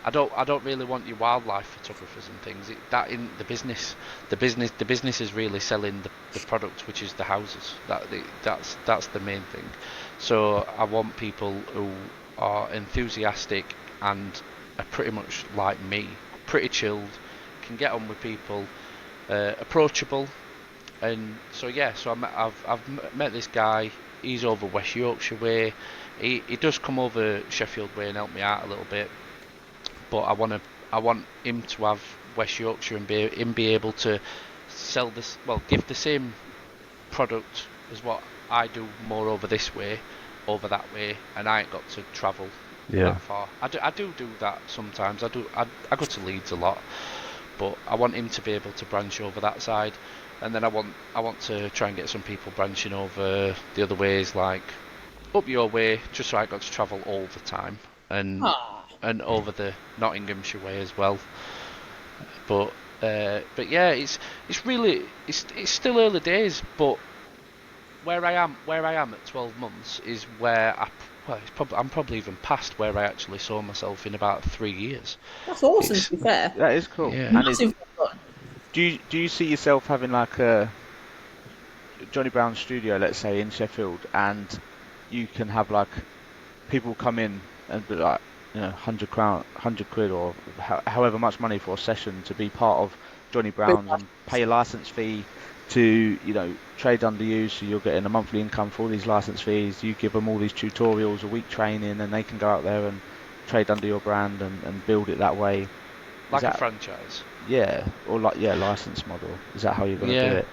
I don't really want your wildlife photographers and things. That in the business is really selling the product, which is the houses. That's the main thing. So I want people who are enthusiastic and are pretty much like me, pretty chilled, can get on with people, approachable, and so I've met this guy. He's over West Yorkshire way. He does come over Sheffield way and help me out a little bit. But I want him to have West Yorkshire and be able to sell this, give the same product as what I do, more over this way, over that way, and I ain't got to travel that far. I do that sometimes. I go to Leeds a lot, but I want him to be able to branch over that side, and then I want to try and get some people branching over the other ways, like up your way, just so I got to travel all the time, and over the Nottinghamshire way as well. But yeah, it's still early days. But where I am at 12 months is where I'm probably even past where I actually saw myself in about 3 years. That's awesome, to be fair. That is cool. Yeah. And do you see yourself having like a Jonny Brown studio, let's say, in Sheffield, and you can have like people come in and be like, 100 quid or however much money for a session to be part of Jonny Brown, and pay a license fee to trade under you, so you're getting a monthly income for all these license fees. You give them all these tutorials, a week training, and they can go out there and trade under your brand and build it that way. Like a franchise. Yeah, or license model. Is that how you're going to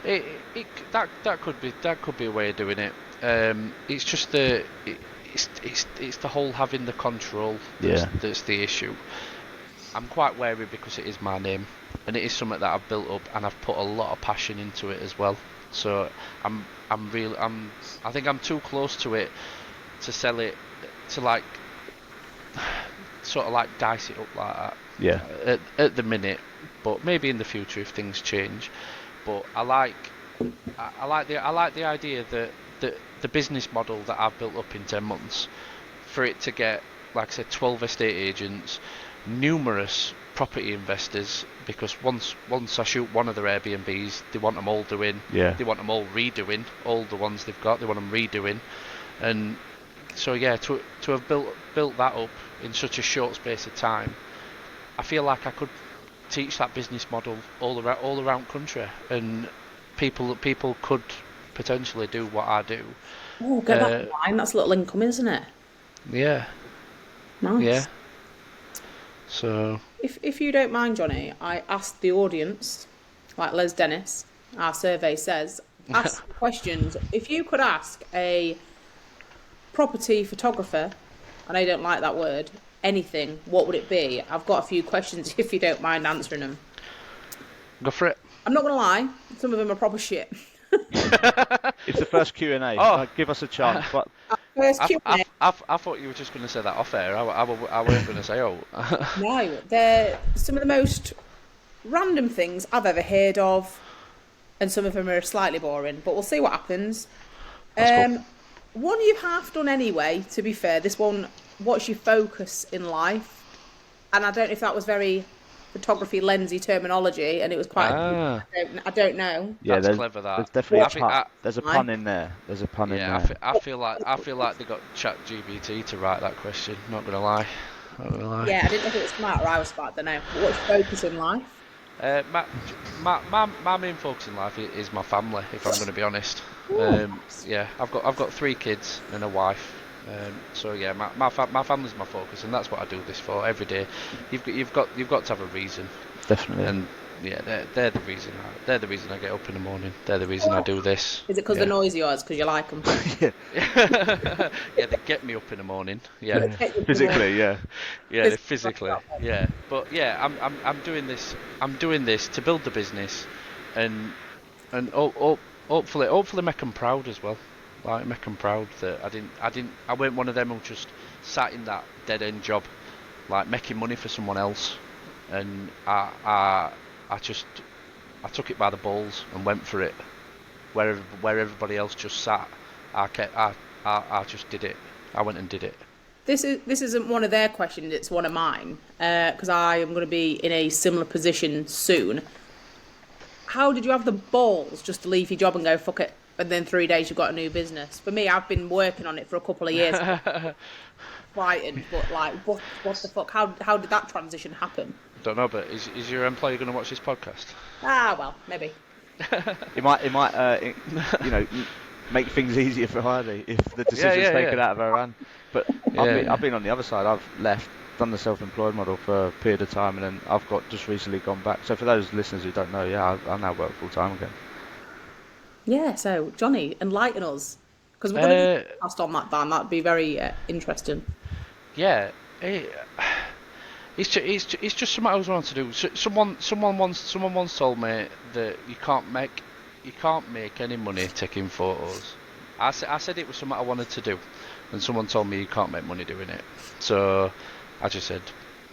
do it? That could be a way of doing it. It's just it's the whole having the control that's the issue. I'm quite wary because it is my name, and it is something that I've built up, and I've put a lot of passion into it as well. So I think I'm too close to it to sell it, to like sort of like dice it up like that. Yeah. At the minute, but maybe in the future if things change. But I like the idea that the business model that I've built up in 10 months, for it to get, like I said, 12 estate agents, numerous property investors, because once I shoot one of their Airbnbs, they want them all doing, they want them all redoing, all the ones they've got, they want them redoing, and so to have built that up in such a short space of time, I feel like I could teach that business model all around country, and people could potentially do what I do. Oh, get that in mind. That's a little income, isn't it? Yeah. Nice. Yeah. So if you don't mind, Jonny, I asked the audience, like Les Dennis, our survey says, ask questions. If you could ask a property photographer, and I don't like that word, anything, what would it be? I've got a few questions if you don't mind answering them. Go for it. I'm not going to lie, some of them are proper shit. It's the first Q&A. Oh. Give us a chance. But First Q&A. I thought you were just going to say that off air. I weren't going to say, oh. No, they're some of the most random things I've ever heard of, and some of them are slightly boring, but we'll see what happens. Cool. One you've half done anyway, to be fair. This one, what's your focus in life? And I don't know if that was very photography lensy terminology, and it was quite. I don't know. Yeah, that's clever. That there's definitely there's a pun in there. There's a pun in there. I feel like they got ChatGPT to write that question. Not gonna lie. Yeah, I didn't know if it was smart or I was smart. I don't know. But what's your focus in life? My main focus in life is my family. If I'm going to be honest. Yeah, I've got 3 kids and a wife. So yeah, my family's my focus, and that's what I do this for every day. You've got to have a reason. Definitely. And yeah, they're the reason. They're the reason I get up in the morning. They're the reason I do this. Is it because the noise yours? Because you like them? Yeah, they get me up in the morning. Yeah, physically, yeah. Yeah, physically, yeah. But yeah, I'm doing this. I'm doing this to build the business, and and hopefully make them proud as well. Like make them proud that I weren't one of them who just sat in that dead end job, like making money for someone else, and I took it by the balls and went for it. Where everybody else just sat, I just did it. I went and did it. This isn't one of their questions, it's one of mine, because I am going to be in a similar position soon. How did you have the balls just to leave your job and go, fuck it, and then 3 days you've got a new business? For me, I've been working on it for a couple of years. Frightened, but like, what the fuck? How did that transition happen? Don't know, but is your employer going to watch this podcast? Well, maybe. It might, make things easier for Heidi if the decision's taken out of her hand. But I've been on the other side. I've left, done the self-employed model for a period of time, and then I've just recently gone back. So for those listeners who don't know, I now work full time again. Yeah. So Jonny, enlighten us, because we're going to do a podcast on that, Dan. That'd be very interesting. Yeah. It's just something I was wanting to do. Someone once told me that you can't make any money taking photos. I said it was something I wanted to do, and someone told me you can't make money doing it. So I just said,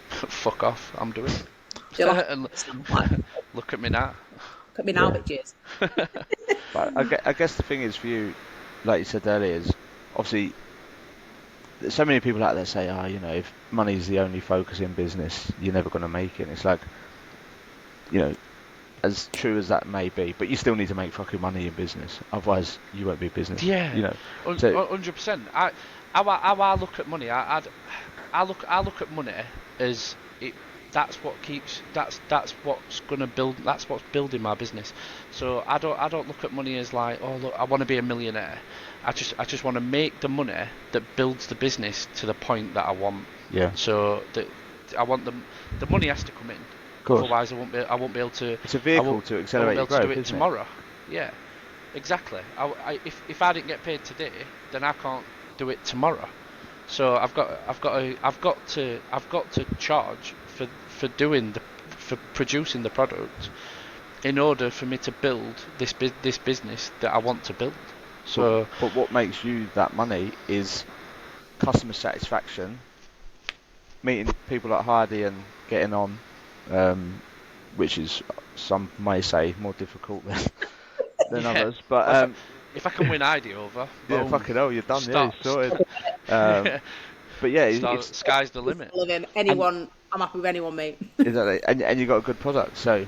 "Fuck off! I'm doing it." And look at me now. Look at me now, bitches. But I guess the thing is for you, like you said earlier, is obviously. So many people out there say, if money's the only focus in business, you're never going to make it. And it's like, as true as that may be, but you still need to make fucking money in business. Otherwise, you won't be business. Yeah. 100%. How I look at money, I look at money as it. That's what's gonna build. That's what's building my business. So I don't look at money as like, oh look, I want to be a millionaire. I just want to make the money that builds the business to the point that I want. Yeah. So I want the money has to come in. Otherwise, I won't be able to. It's a vehicle to accelerate your growth, to do it tomorrow. Yeah, exactly. If I didn't get paid today, then I can't do it tomorrow. So I've got to charge for producing the product in order for me to build this business that I want to build. So, but what makes you that money is customer satisfaction, meeting people like Heidi and getting on, which is, some may say, more difficult than others. But if I can win Heidi over, yeah, fucking hell, you're done. Yeah, you're sorted. But yeah, sky's the limit. Anyone, I'm happy with anyone, mate. Exactly, and you got a good product, so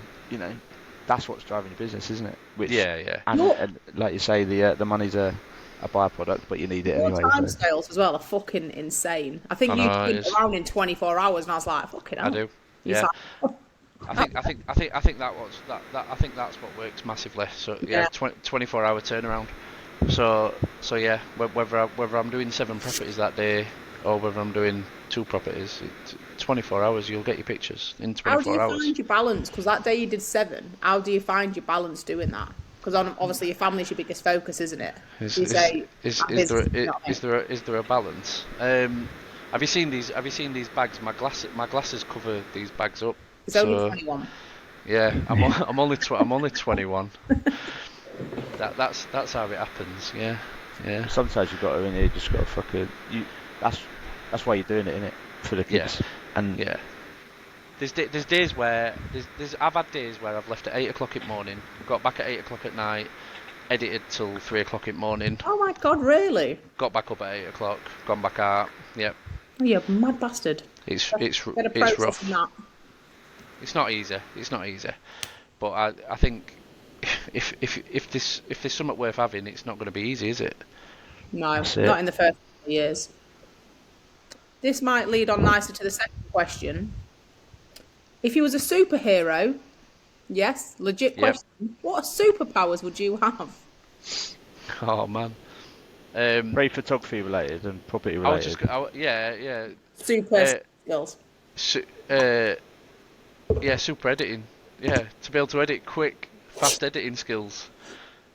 that's what's driving your business, isn't it? Which, and like you say, the money's a byproduct, but you need it anyway. Your time scales as well are fucking insane. I think you did around in 24 hours, and I was like, fucking hell. I do. Yeah. I think that's what works massively. So 24-hour turnaround. So yeah, whether I'm doing 7 properties that day or whether I'm doing 2 properties, 24 hours you'll get your pictures in 24 hours. How do you find your balance? Because that day you did 7. How do you find your balance doing that? Because obviously your family's your biggest focus, isn't it? Is there a balance? Have you seen these bags? My glasses cover these bags up. It's only 21. Yeah, I'm only 21. That's how it happens. Yeah. Sometimes you've got to, you just got to fucking That's why you're doing it, innit? For the kids. Yeah. And yeah. There's days where I've had days where I've left at 8 o'clock in the morning, got back at 8 o'clock at night, edited till 3 o'clock in the morning. Oh my god, really? Got back up at 8 o'clock, gone back out. Yep. Oh, you're a mad bastard. It's rough. That. It's not easy, but I think if there's something worth having, it's not going to be easy, is it? No, not in the first years. This might lead on nicely to the second question. If you was a superhero, yes, legit question, what superpowers would you have? Oh man, very photography related and property related. Yeah. Super skills. Super editing. Yeah, to be able to edit quick, fast editing skills.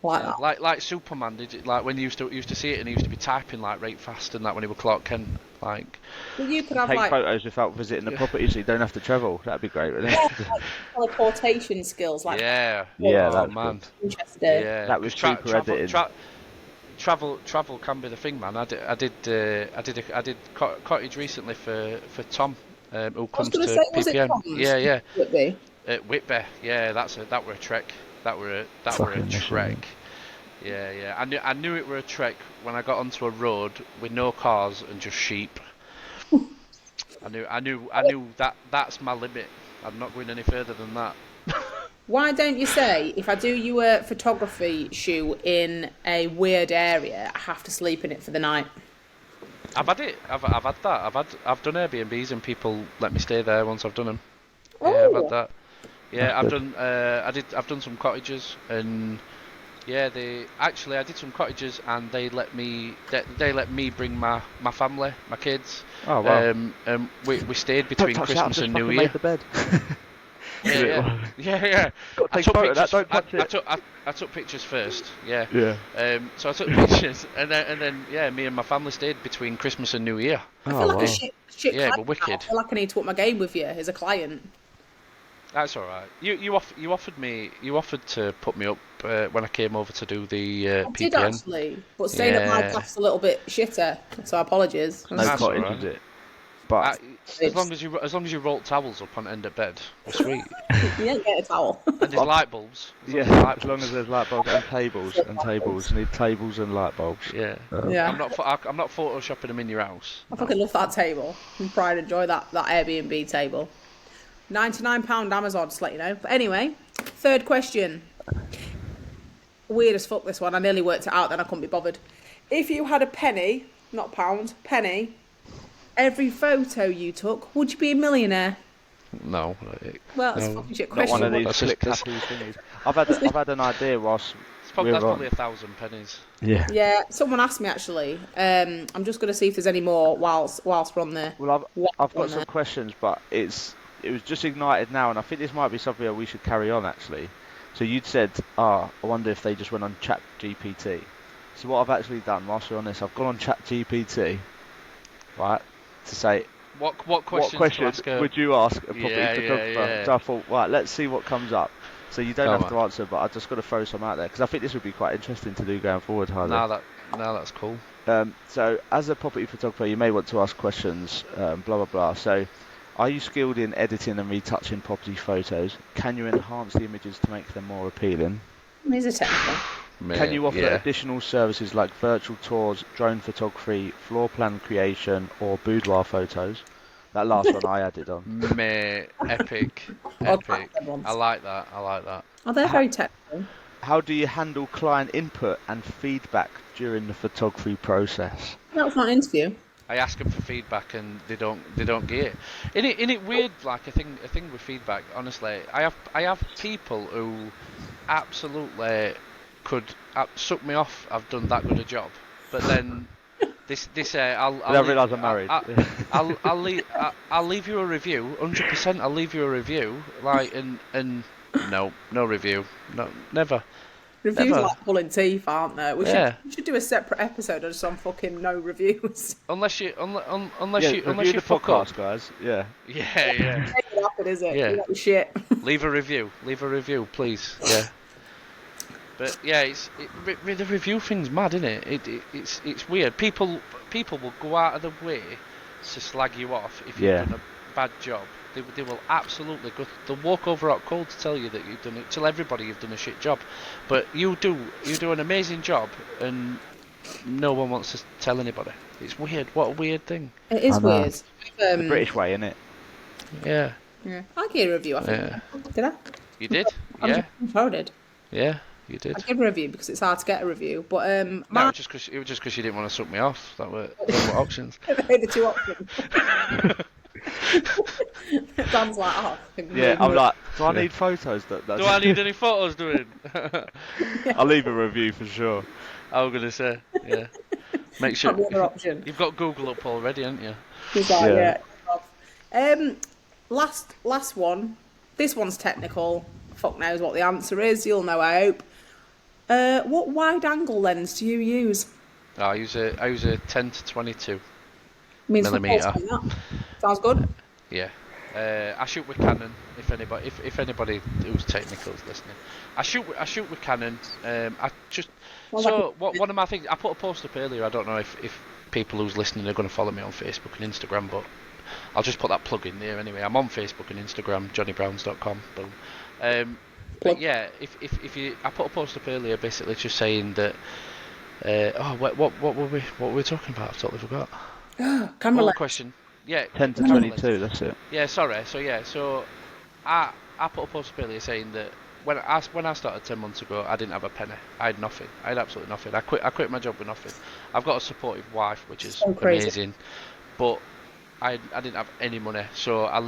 Like that. Like Superman, did you, like when you used to see it and he used to be typing like right fast and that when he was Clark Kent, like. Well, you could have Take like photos without visiting the property, so you don't have to travel. That'd be great, wouldn't it? like teleportation skills. Like Yeah. Yeah, Oh that's man. Interesting. Yeah. That was 'cause super edited. Travel can be the thing, man. I did cottage recently for Tom, who comes to PPM. Yeah. Whitby? At Whitby, yeah, that were a trek. That were a trek. Yeah. I knew it were a trek when I got onto a road with no cars and just sheep. I knew that's my limit. I'm not going any further than that. Why don't you say, if I do you a photography shoot in a weird area, I have to sleep in it for the night? I've had it. I've had that. I've done Airbnbs and people let me stay there once I've done them. Oh. Yeah, I've had that. Yeah, That's I've done some cottages and yeah, I did some cottages and they let me bring my family, my kids. Oh wow. We stayed between Christmas and New Year. Made the bed. Yeah. Got to take photos. Don't touch it. I took pictures first. Yeah. Yeah. So I took pictures and then me and my family stayed between Christmas and New Year. I feel like a shit Yeah, client but wicked. now. I feel like I need to up my game with you as a client. That's all right. You offered to put me up when I came over to do the I PPN. did actually, but staying at my class a little bit shitter, so apologies. No That's cottage, alright. is it? But as long as you roll towels up on end of bed, we're sweet. You don't get a towel. And there's light bulbs. yeah, as long as there's light bulbs and tables You need tables and light bulbs. Yeah. Yeah. I'm not photoshopping them in your house. I fucking love that table. I pride and enjoy that Airbnb table. £99 Amazon, just to let you know. But anyway, third question. Weird as fuck, this one. I nearly worked it out, then I couldn't be bothered. If you had a penny, not pound, penny, every photo you took, would you be a millionaire? No. Well, that's a fucking shit Not question. one of these That's click just- tattoo thingies. I've had an idea whilst That's we're probably on. 1,000 pennies. Yeah. Yeah, someone asked me actually. I'm just going to see if there's any more whilst we're on there. Well, I've got on some there. questions, but it was just ignited now, and I think this might be something that we should carry on actually. So you'd said, I wonder if they just went on Chat GPT. So what I've actually done, whilst we're on this, I've gone on Chat GPT, right, to say What what questions questions to ask would you ask a property Yeah, photographer? yeah. So I thought, right, let's see what comes up. So you don't Come have to answer, but I've just got to throw some out there because I think this would be quite interesting to do going forward, Harley. No, that's cool. So as a property photographer, you may want to ask questions, blah blah blah. So, are you skilled in editing and retouching property photos? Can you enhance the images to make them more appealing? These are technical. Can you offer Yeah. additional services like virtual tours, drone photography, floor plan creation, or boudoir photos? That last one I added on. Mate, epic. I like that. Oh, they're very technical. How do you handle client input and feedback during the photography process? That was not an interview. I ask them for feedback and they don't get it. Isn't it weird? Like a thing with feedback. Honestly, I have people who absolutely could suck me off. I've done that good a job, but then I realise I'm married. I'll leave you a review. 100%. I'll leave you a review. Like and no review. No, never. Reviews Never. are like pulling teeth, aren't they? We Yeah. should do a separate episode of some fucking no reviews. Unless you Review the fuck up. podcast, guys. Yeah. Yeah. Ain't gonna happen, is it? Yeah. You know, shit. Leave a review, please. Yeah. But yeah, the review thing's mad, isn't it? It's weird. People will go out of the way to slag you off if you've done a bad job. They will absolutely go. They'll walk over hot cold to tell you that you've done it. Tell everybody you've done a shit job, but you do an amazing job, and no one wants to tell anybody. It's weird. What a weird thing. It is I know. weird. The British way, innit? Yeah. Yeah. I gave a review, I think. Did I? You did? I'm Yeah. sure I did. Yeah. You did. I gave a review because it's hard to get a review. But No, it was just because you didn't want to suck me off. That were options. the two options. Dan's like, oh. Yeah, I'm like, do I need photos? Do I need any photos doing? I'll leave a review for sure. I was gonna say, yeah. Make sure The other option. you've got Google up already, haven't you? He's like, Yeah. yeah. Last one. This one's technical. Fuck knows what the answer is. You'll know, I hope. What wide angle lens do you use? I use a 10 to 22 Means millimeter. That. Sounds good. Yeah. I shoot with Canon. If anybody who's technical is listening, I shoot with Canon. One of my things, I put a post up earlier. I don't know if people who's listening are going to follow me on Facebook and Instagram, but I'll just put that plug in there anyway. I'm on Facebook and Instagram, jonnybrowns.com. Boom. But yeah, if you, I put a post up earlier, basically just saying that. What were we talking about? I've totally forgot. Camera lens. Question. Yeah. 10 to 22. That's it. Yeah. Sorry. So I put a post up earlier saying that when I started 10 months ago, I didn't have a penny. I had nothing. I had absolutely nothing. I quit my job with nothing. I've got a supportive wife, which is amazing, but I didn't have any money. So I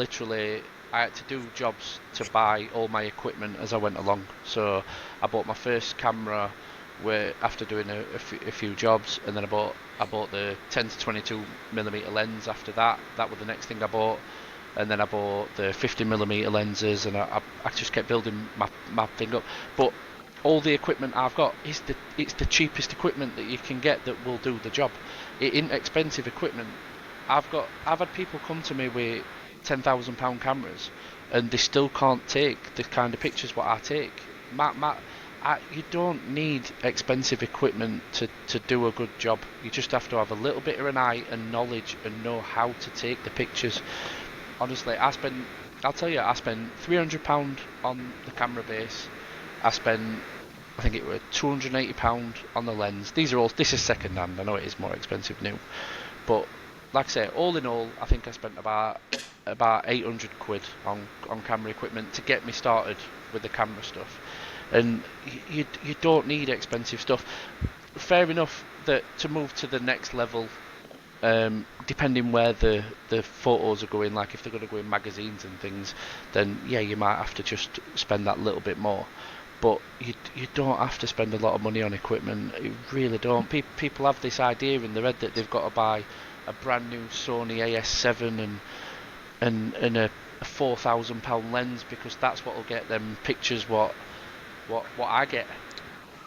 had to do jobs to buy all my equipment as I went along. So I bought my first camera after doing a few jobs, and then I bought the 10 to 22 millimeter lens. After that was the next thing I bought, and then I bought the 50 millimeter lenses, and I just kept building my thing up. But all the equipment I've got it's the cheapest equipment that you can get that will do the job. It isn't expensive equipment. I've had people come to me with £10,000 cameras, and they still can't take the kind of pictures what I take. You don't need expensive equipment to do a good job. You just have to have a little bit of an eye and knowledge and know how to take the pictures. Honestly, I spent £300 on the camera base. I think it was £280 on the lens. This is second hand. I know it is more expensive new, but like I say, all in all, I think I spent about 800 quid on camera equipment to get me started with the camera stuff. And you don't need expensive stuff. Fair enough that to move to the next level, depending where the photos are going, like if they're going to go in magazines and things, then yeah, you might have to just spend that little bit more. But you don't have to spend a lot of money on equipment. You really don't. People have this idea in their head that they've got to buy a brand new Sony AS7 and a £4,000 lens because that's what will get them pictures. What I get,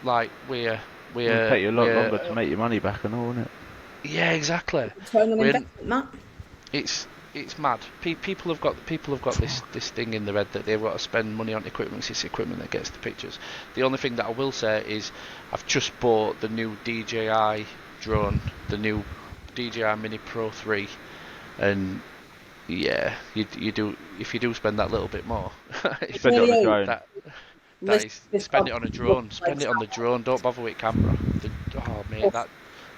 like it'll take you a lot longer to make your money back and all, won't it? Yeah, exactly. It's mad. People have got this thing in their head that they've got to spend money on equipment. It's equipment that gets the pictures. The only thing that I will say is I've just bought the new DJI drone, the new DJI Mini Pro 3, and yeah, you do if you do spend that little bit more. Spend it on the drone. Spend it on a drone. Spend it on the drone. Don't bother with camera. Mate,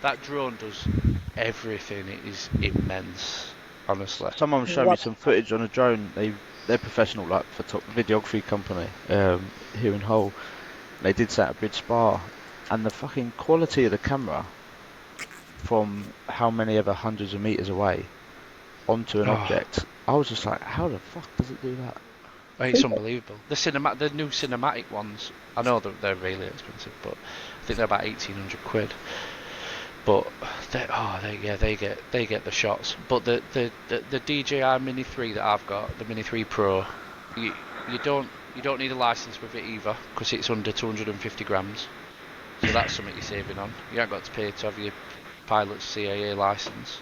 that drone does everything. It is immense, honestly. Someone showed me some footage on a drone. They're professional, like videography company here in Hull. They did set at Bridge Spa, and the fucking quality of the camera from how many ever hundreds of meters away onto an object. I was just like, how the fuck does it do that? It's unbelievable. The new cinematic ones, I know they're really expensive, but I think they're about 1,800 quid. But they get the shots. But the DJI Mini 3 that I've got, the Mini 3 Pro, you don't need a license with it either because it's under 250 grams. So that's something you're saving on. You haven't got to pay to have your pilot's CAA license,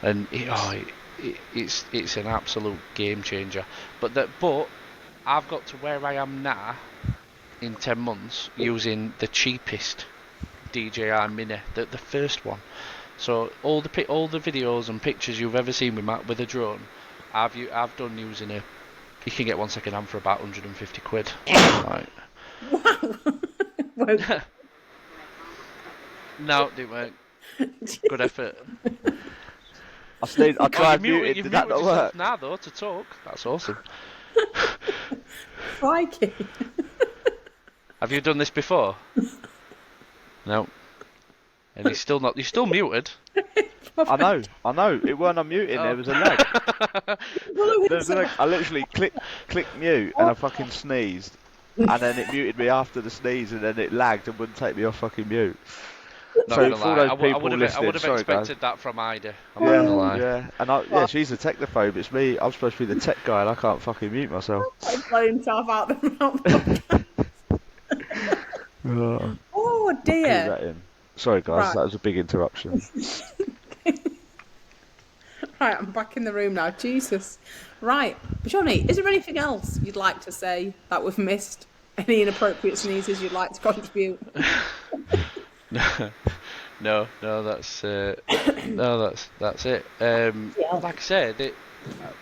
and it's an absolute game changer. But I've got to where I am now in 10 months using the cheapest DJI Mini, the first one. So all the videos and pictures you've ever seen with a drone, I've done using a. You can get one second hand for about 150 quid. Right. Wow. No, it didn't work. Good effort. I tried muting. Did that not work? Now though to talk. That's awesome. Crikey. Have you done this before? No. And you're still muted. I know. It weren't unmuting. There was a lag. I literally click mute and I fucking sneezed, and then it muted me after the sneeze, and then it lagged and wouldn't take me off fucking mute. Not gonna lie. I would have expected that from Ida. I'm not gonna lie. Yeah, and she's a technophobe. It's me. I'm supposed to be the tech guy, and I can't fucking mute myself. I'm playing himself out the Oh Keep dear. that in. Sorry, guys, Right. that was a big interruption. Right, I'm back in the room now. Jesus. Right, Johnny, is there anything else you'd like to say that we've missed? Any inappropriate sneezes you'd like to contribute? No, that's it. Like I said,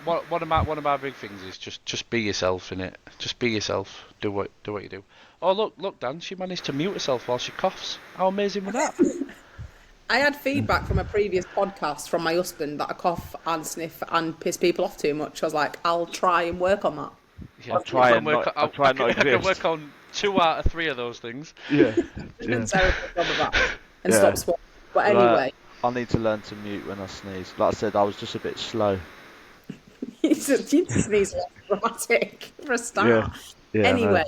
one of my big things is just be yourself in it. Just be yourself. Do what you do. Oh look, Dan, she managed to mute herself while she coughs. How amazing was that? I had feedback from a previous podcast from my husband that I cough and sniff and piss people off too much. I was like, I'll try and work on that. Yeah, I'll try and not I can exist. work on 2 out of 3 of those things. Yeah. Terrible job of that. And Yeah. stop swearing. But anyway, I need to learn to mute when I sneeze. Like I said, I was just a bit slow. you sneeze less dramatic for a start. Yeah, Anyway,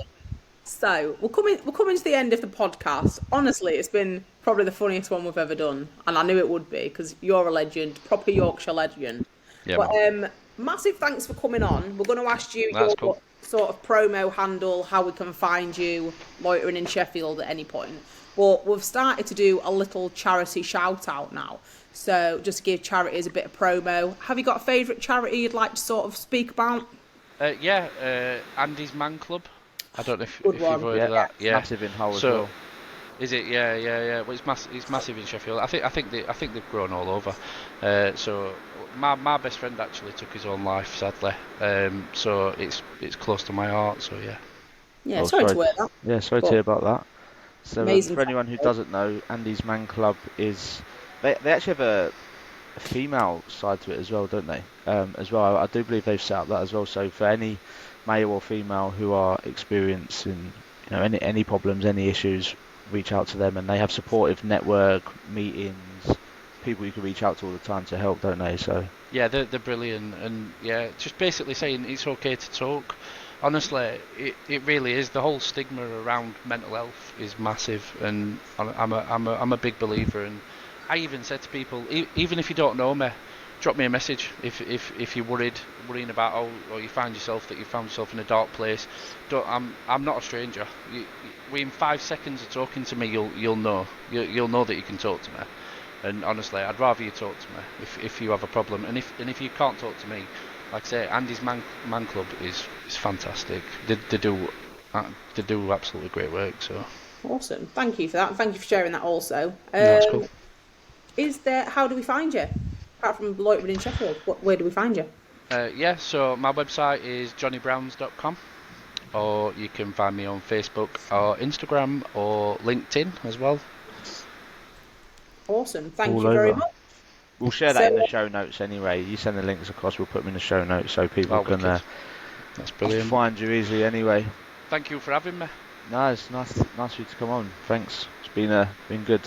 so we're coming to the end of the podcast. Honestly, it's been probably the funniest one we've ever done, and I knew it would be because you're a legend, proper Yorkshire legend. Yeah, But massive thanks for coming on. We're going to ask you That's your cool. sort of promo handle, how we can find you loitering in Sheffield at any point. But we've started to do a little charity shout out now. So just to give charities a bit of promo. Have you got a favourite charity you'd like to sort of speak about? Andy's Man Club. I don't know if Good you've one. heard of that. Yeah, Massive in Hull as well. Is it? Yeah. Well, it's massive in Sheffield. I think they've grown all over. So my best friend actually took his own life, sadly. So it's close to my heart. So yeah. Yeah, sorry to hear that. Yeah, sorry to But hear about that. So amazing for anyone who doesn't know, Andy's Man Club is they actually have a female side to it as well, don't they? As well, I do believe they've set up that as well. So for any male or female who are experiencing, any problems, any issues, reach out to them, and they have supportive network meetings, people you can reach out to all the time to help, don't they? So Yeah, they're brilliant, and yeah, just basically saying it's okay to talk. Honestly, it really is. The whole stigma around mental health is massive, and I'm a big believer. And I even said to people, even if you don't know me, drop me a message if you're worrying about or you found yourself in a dark place. I'm not a stranger. Within 5 seconds of talking to me, you'll know that you can talk to me. And honestly, I'd rather you talk to me if you have a problem. And if you can't talk to me, like I say, Andy's Man Club is fantastic. They do absolutely great work. So awesome. Thank you for that. And thank you for sharing that also. That's cool. How do we find you? Apart from loitering in Sheffield, where do we find you? So my website is jonnybrowns.com, or you can find me on Facebook or Instagram or LinkedIn as well. Awesome. Thank All you very over. much. we'll share that in the show notes anyway. You send the links across, we'll put them in the show notes so people can That's brilliant. find you easily anyway. Thank you for having me. No, it's nice for you to come on. Thanks. It's been good.